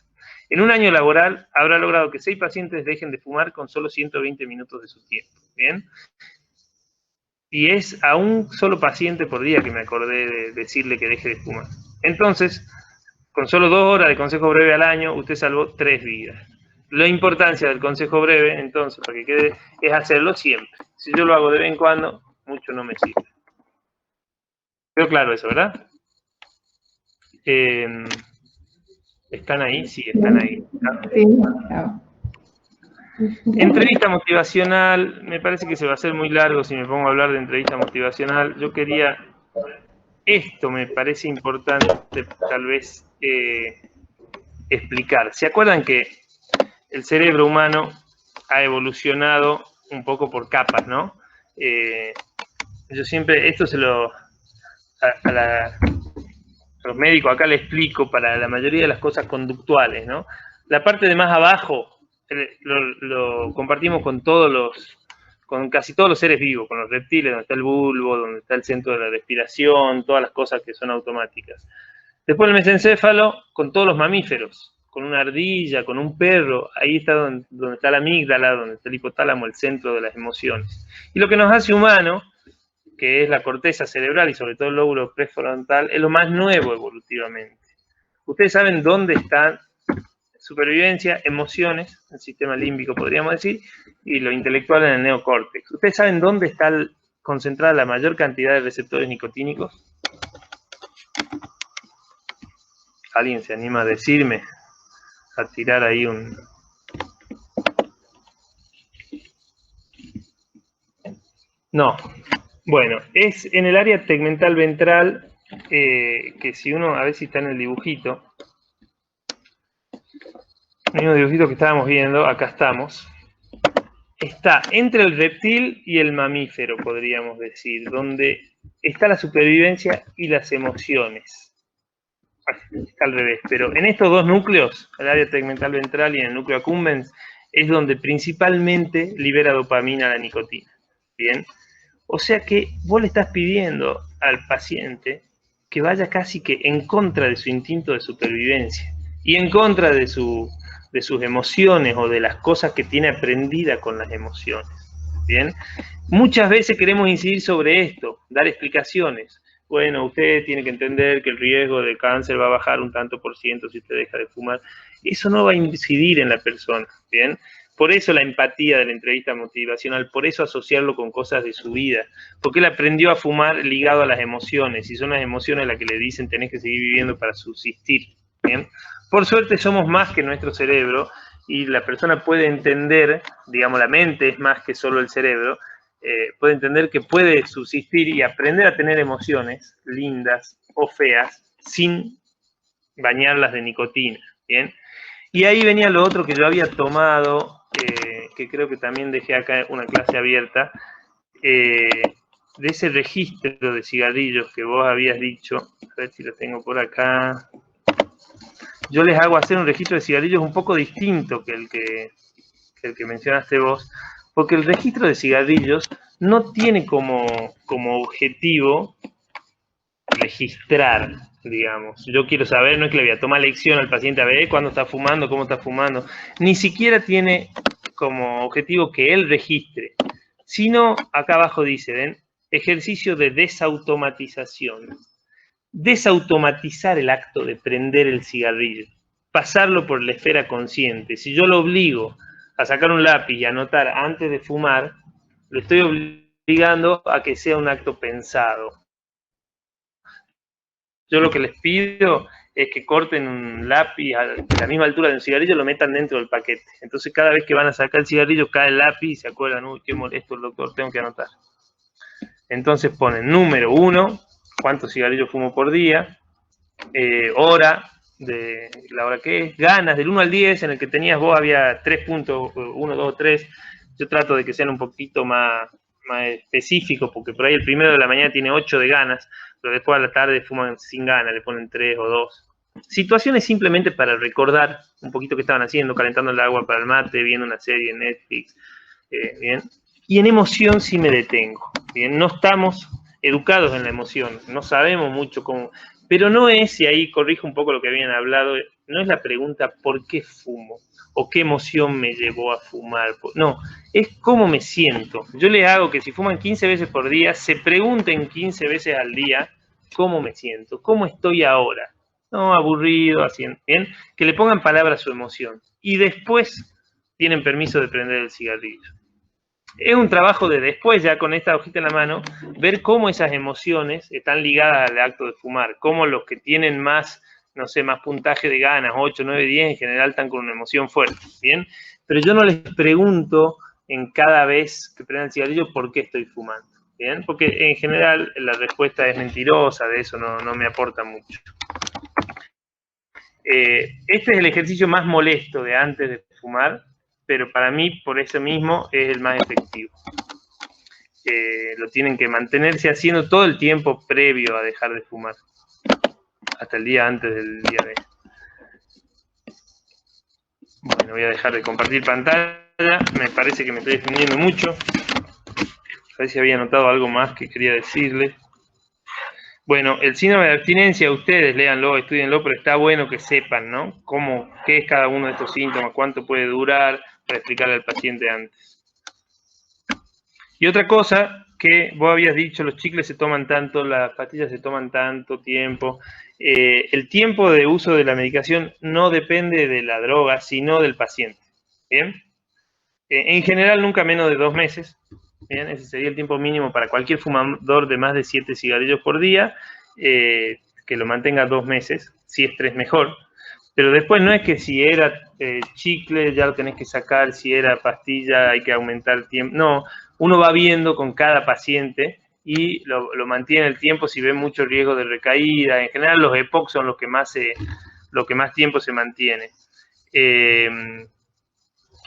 En un año laboral habrá logrado que 6 pacientes dejen de fumar con solo 120 minutos de su tiempo. ¿Bien? Y es a un solo paciente por día que me acordé de decirle que deje de fumar. Entonces, con solo 2 horas de consejo breve al año, usted salvó 3 vidas. La importancia del consejo breve, entonces, para que quede, es hacerlo siempre. Si yo lo hago de vez en cuando, mucho no me sirve. ¿Quedó claro eso, verdad? ¿Están ahí? Sí, están ahí. Sí, claro. Entrevista motivacional, me parece que se va a hacer muy largo si me pongo a hablar de entrevista motivacional. Yo quería, esto me parece importante tal vez explicar. ¿Se acuerdan que el cerebro humano ha evolucionado un poco por capas, ¿no? Yo siempre, esto se lo, a los médicos acá le explico para la mayoría de las cosas conductuales, ¿no? La parte de más abajo lo compartimos con con casi todos los seres vivos, con los reptiles, donde está el bulbo, donde está el centro de la respiración, todas las cosas que son automáticas. Después el mesencéfalo con todos los mamíferos, con una ardilla, con un perro, ahí está donde está la amígdala, donde está el hipotálamo, el centro de las emociones. Y lo que nos hace humano, que es la corteza cerebral y sobre todo el lóbulo prefrontal, es lo más nuevo evolutivamente. Ustedes saben dónde están supervivencia, emociones, el sistema límbico podríamos decir, y lo intelectual en el neocórtex. ¿Ustedes saben dónde está concentrada la mayor cantidad de receptores nicotínicos? ¿Alguien se anima a decirme? A tirar ahí un... No. Bueno, es en el área tegmental ventral, que si uno, a ver si está en el dibujito, el mismo dibujito que estábamos viendo, acá estamos, está entre el reptil y el mamífero, podríamos decir, donde está la supervivencia y las emociones. Está al revés, pero en estos dos núcleos, el área tegmental ventral y en el núcleo accumbens, es donde principalmente libera dopamina la nicotina. ¿Bien? O sea que vos le estás pidiendo al paciente que vaya casi que en contra de su instinto de supervivencia y en contra de sus emociones o de las cosas que tiene aprendida con las emociones. ¿Bien? Muchas veces queremos incidir sobre esto, dar explicaciones. Bueno, usted tiene que entender que el riesgo de cáncer va a bajar un tanto por ciento si usted deja de fumar. Eso no va a incidir en la persona, ¿bien? Por eso la empatía de la entrevista motivacional, por eso asociarlo con cosas de su vida, porque él aprendió a fumar ligado a las emociones, y son las emociones las que le dicen tenés que seguir viviendo para subsistir, ¿bien? Por suerte somos más que nuestro cerebro, y la persona puede entender, digamos, la mente es más que solo el cerebro, puede entender que puede subsistir y aprender a tener emociones lindas o feas sin bañarlas de nicotina, ¿bien? Y ahí venía lo otro que yo había tomado, que creo que también dejé acá una clase abierta, de ese registro de cigarrillos que vos habías dicho. A ver si lo tengo por acá. Yo les hago hacer un registro de cigarrillos un poco distinto que el que mencionaste vos, porque el registro de cigarrillos no tiene como objetivo registrar, digamos. Yo quiero saber, no es que le voy a tomar lección al paciente a ver cuándo está fumando, cómo está fumando. Ni siquiera tiene como objetivo que él registre, sino acá abajo dice, ¿ven? Ejercicio de desautomatización. Desautomatizar el acto de prender el cigarrillo, pasarlo por la esfera consciente. Si yo lo obligo a sacar un lápiz y anotar antes de fumar, lo estoy obligando a que sea un acto pensado. Yo lo que les pido es que corten un lápiz a la misma altura de un cigarrillo y lo metan dentro del paquete. Entonces cada vez que van a sacar el cigarrillo cae el lápiz y se acuerdan, uy, qué molesto el doctor, tengo que anotar. Entonces ponen número 1, cuántos cigarrillos fumo por día, hora, de la hora que es, ganas, del 1 al 10, en el que tenías vos había 3 puntos, 1, 2, 3. Yo trato de que sean un poquito más específicos, porque por ahí el primero de la mañana tiene 8 de ganas, pero después a la tarde fuman sin ganas, le ponen 3 o 2. Situaciones simplemente para recordar un poquito qué estaban haciendo, calentando el agua para el mate, viendo una serie en Netflix, bien. Y en emoción sí me detengo, bien. No estamos educados en la emoción, no sabemos mucho cómo, pero no es, y ahí corrijo un poco lo que habían hablado, no es la pregunta ¿por qué fumo? O qué emoción me llevó a fumar. No, es cómo me siento. Yo le hago que si fuman 15 veces por día, se pregunten 15 veces al día cómo me siento, cómo estoy ahora. No, aburrido, haciendo bien, que le pongan palabra a su emoción. Y después tienen permiso de prender el cigarrillo. Es un trabajo de después, ya con esta hojita en la mano, ver cómo esas emociones están ligadas al acto de fumar, cómo los que tienen más, no sé, más puntaje de ganas, 8, 9, 10, en general están con una emoción fuerte, ¿bien? Pero yo no les pregunto en cada vez que prenden el cigarrillo por qué estoy fumando, ¿bien? Porque en general la respuesta es mentirosa, de eso no me aporta mucho. Este es el ejercicio más molesto de antes de fumar, pero para mí, por eso mismo, es el más efectivo. Lo tienen que mantenerse haciendo todo el tiempo previo a dejar de fumar, hasta el día antes del día de. Bueno, voy a dejar de compartir pantalla, me parece que me estoy extendiendo mucho. A ver si había notado algo más que quería decirles. Bueno, el síndrome de abstinencia, ustedes léanlo, estudienlo, pero está bueno que sepan, ¿no? Qué es cada uno de estos síntomas, cuánto puede durar, para explicarle al paciente antes. Y otra cosa que vos habías dicho, los chicles se toman tanto, las pastillas se toman tanto tiempo. El tiempo de uso de la medicación no depende de la droga, sino del paciente. ¿Bien? En general, nunca menos de 2 meses. Bien, ese sería el tiempo mínimo para cualquier fumador de más de 7 cigarrillos por día, que lo mantenga 2 meses, si es 3 mejor. Pero después no es que si era chicle ya lo tenés que sacar, si era pastilla hay que aumentar el tiempo. No, uno va viendo con cada paciente y lo mantiene el tiempo si ve mucho riesgo de recaída. En general los EPOC son los que más tiempo se mantiene.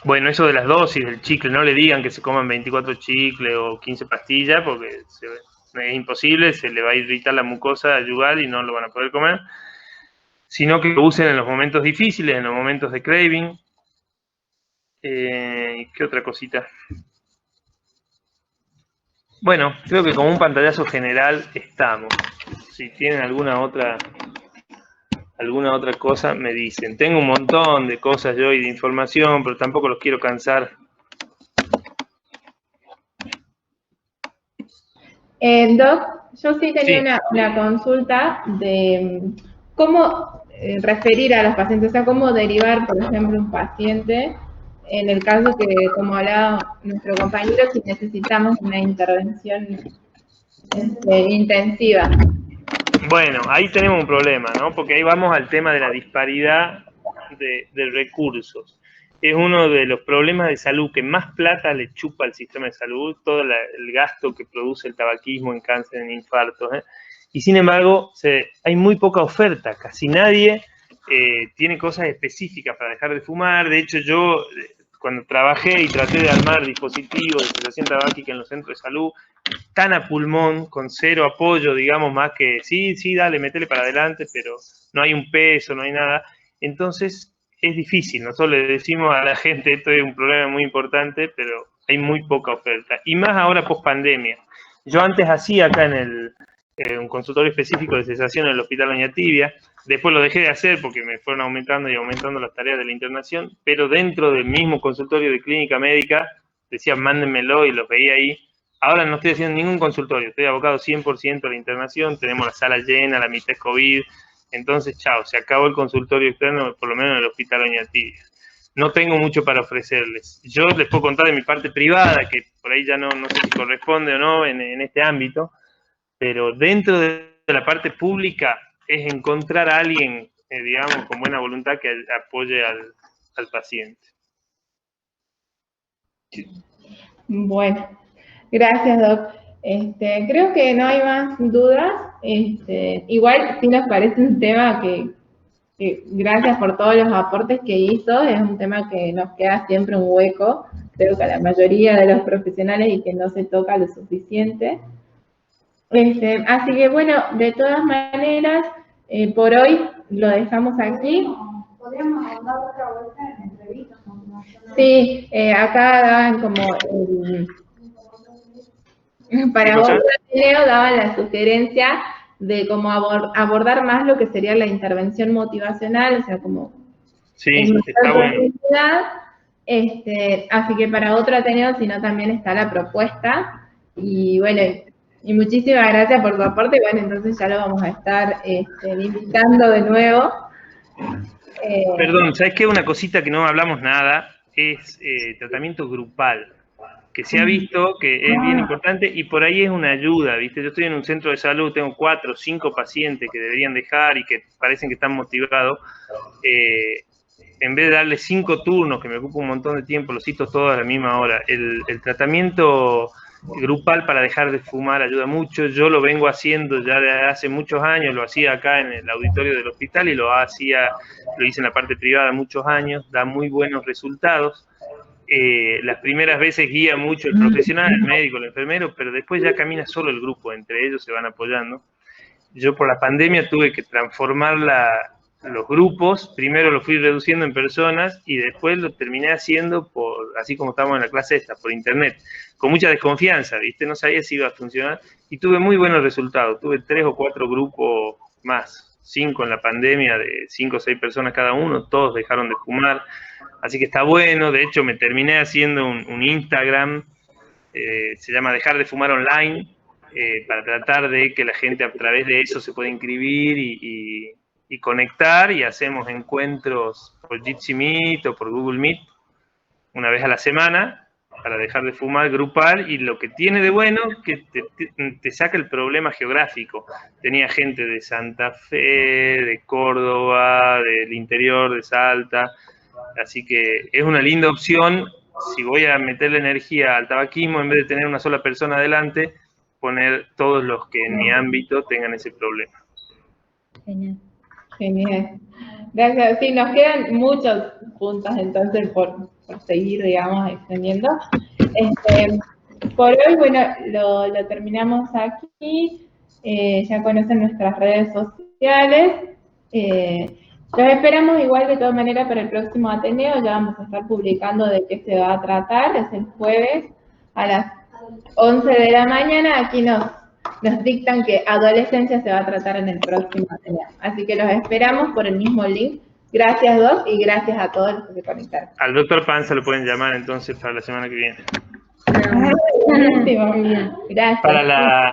Bueno, eso de las dosis del chicle, no le digan que se coman 24 chicles o 15 pastillas, porque es imposible, se le va a irritar la mucosa yugal y no lo van a poder comer, sino que lo usen en los momentos difíciles, en los momentos de craving. ¿Qué otra cosita? Bueno, creo que como un pantallazo general estamos. Si tienen alguna otra cosa, me dicen. Tengo un montón de cosas yo y de información, pero tampoco los quiero cansar. Doc, yo sí tenía una consulta de cómo referir a los pacientes, o sea, cómo derivar, por ejemplo, un paciente en el caso que, como hablaba nuestro compañero, si necesitamos una intervención intensiva. Bueno, ahí tenemos un problema, ¿no? Porque ahí vamos al tema de la disparidad de recursos. Es uno de los problemas de salud que más plata le chupa al sistema de salud, todo el gasto que produce el tabaquismo en cáncer, en infartos. Y sin embargo, hay muy poca oferta, casi nadie tiene cosas específicas para dejar de fumar. De hecho, yo cuando trabajé y traté de armar dispositivos de cesación tabáquica en los centros de salud, tan a pulmón, con cero apoyo, digamos, más que sí, dale, métele para adelante, pero no hay un peso, no hay nada. Entonces, es difícil. Nosotros le decimos a la gente, esto es un problema muy importante, pero hay muy poca oferta. Y más ahora post pandemia. Yo antes hacía acá en un consultorio específico de cesación en el Hospital Doña Tibia. Después lo dejé de hacer porque me fueron aumentando las tareas de la internación, pero dentro del mismo consultorio de clínica médica, decían mándenmelo y los veía ahí. Ahora no estoy haciendo ningún consultorio, estoy abocado 100% a la internación, tenemos la sala llena, la mitad es COVID, entonces, chao, se acabó el consultorio externo, por lo menos en el Hospital Doña Tibia. No tengo mucho para ofrecerles. Yo les puedo contar de mi parte privada, que por ahí ya no sé si corresponde o no en este ámbito, pero dentro de la parte pública es encontrar a alguien, digamos, con buena voluntad que apoye al paciente. Bueno, gracias, Doc. Creo que no hay más dudas. Igual sí nos parece un tema que gracias por todos los aportes que hizo, es un tema que nos queda siempre un hueco, creo que a la mayoría de los profesionales y que no se toca lo suficiente. Así que bueno, de todas maneras, por hoy lo dejamos aquí. Podríamos dar otra vuelta en entrevistas. Sí, acá daban como para otro video daban la sugerencia de cómo abordar más lo que sería la intervención motivacional, o sea, como Sí, está bueno. Así que para otro Ateneo, si no, también está la propuesta. Y bueno, y muchísimas gracias por tu aporte. Bueno, entonces ya lo vamos a estar invitando de nuevo. Perdón, ¿sabes qué? Una cosita que no hablamos nada es tratamiento grupal, que se ha visto que es bien importante y por ahí es una ayuda, ¿viste? Yo estoy en un centro de salud, tengo 4 o 5 pacientes que deberían dejar y que parecen que están motivados. En vez de darle 5 turnos, que me ocupa un montón de tiempo, los cito todos a la misma hora, el tratamiento grupal para dejar de fumar ayuda mucho. Yo lo vengo haciendo ya desde hace muchos años, lo hacía acá en el auditorio del hospital y lo hice en la parte privada muchos años, da muy buenos resultados. Las primeras veces guía mucho el profesional, el médico, el enfermero, pero después ya camina solo el grupo, entre ellos se van apoyando. Yo por la pandemia tuve que transformar los grupos, primero lo fui reduciendo en personas y después lo terminé haciendo así como estamos en la clase esta, por internet, con mucha desconfianza, ¿viste? No sabía si iba a funcionar y tuve muy buenos resultados. Tuve 3 o 4 grupos más, 5 en la pandemia, de 5 o 6 personas cada uno, todos dejaron de fumar, así que está bueno. De hecho me terminé haciendo un Instagram, se llama Dejar de Fumar Online, para tratar de que la gente a través de eso se pueda inscribir y conectar, y hacemos encuentros por Jitsi Meet o por Google Meet una vez a la semana para dejar de fumar grupal, y lo que tiene de bueno que te saca el problema geográfico. Tenía gente de Santa Fe, de Córdoba, del interior, de Salta, así que es una linda opción. Si voy a meterle energía al tabaquismo, en vez de tener una sola persona adelante, poner todos los que en mi ámbito tengan ese problema. Genial. Genial. Gracias. Sí, nos quedan muchos puntos entonces por seguir, digamos, extendiendo. Por hoy, bueno, lo terminamos aquí. Ya conocen nuestras redes sociales. Los esperamos igual de todas maneras para el próximo Ateneo. Ya vamos a estar publicando de qué se va a tratar. Es el jueves a las 11 de la mañana. Aquí nos dictan que adolescencia se va a tratar en el próximo Ateneo. Así que los esperamos por el mismo link. Gracias, Doc, y gracias a todos los que se conectaron. Al doctor Panza lo pueden llamar entonces para la semana que viene. Buenísimo. Gracias. Para la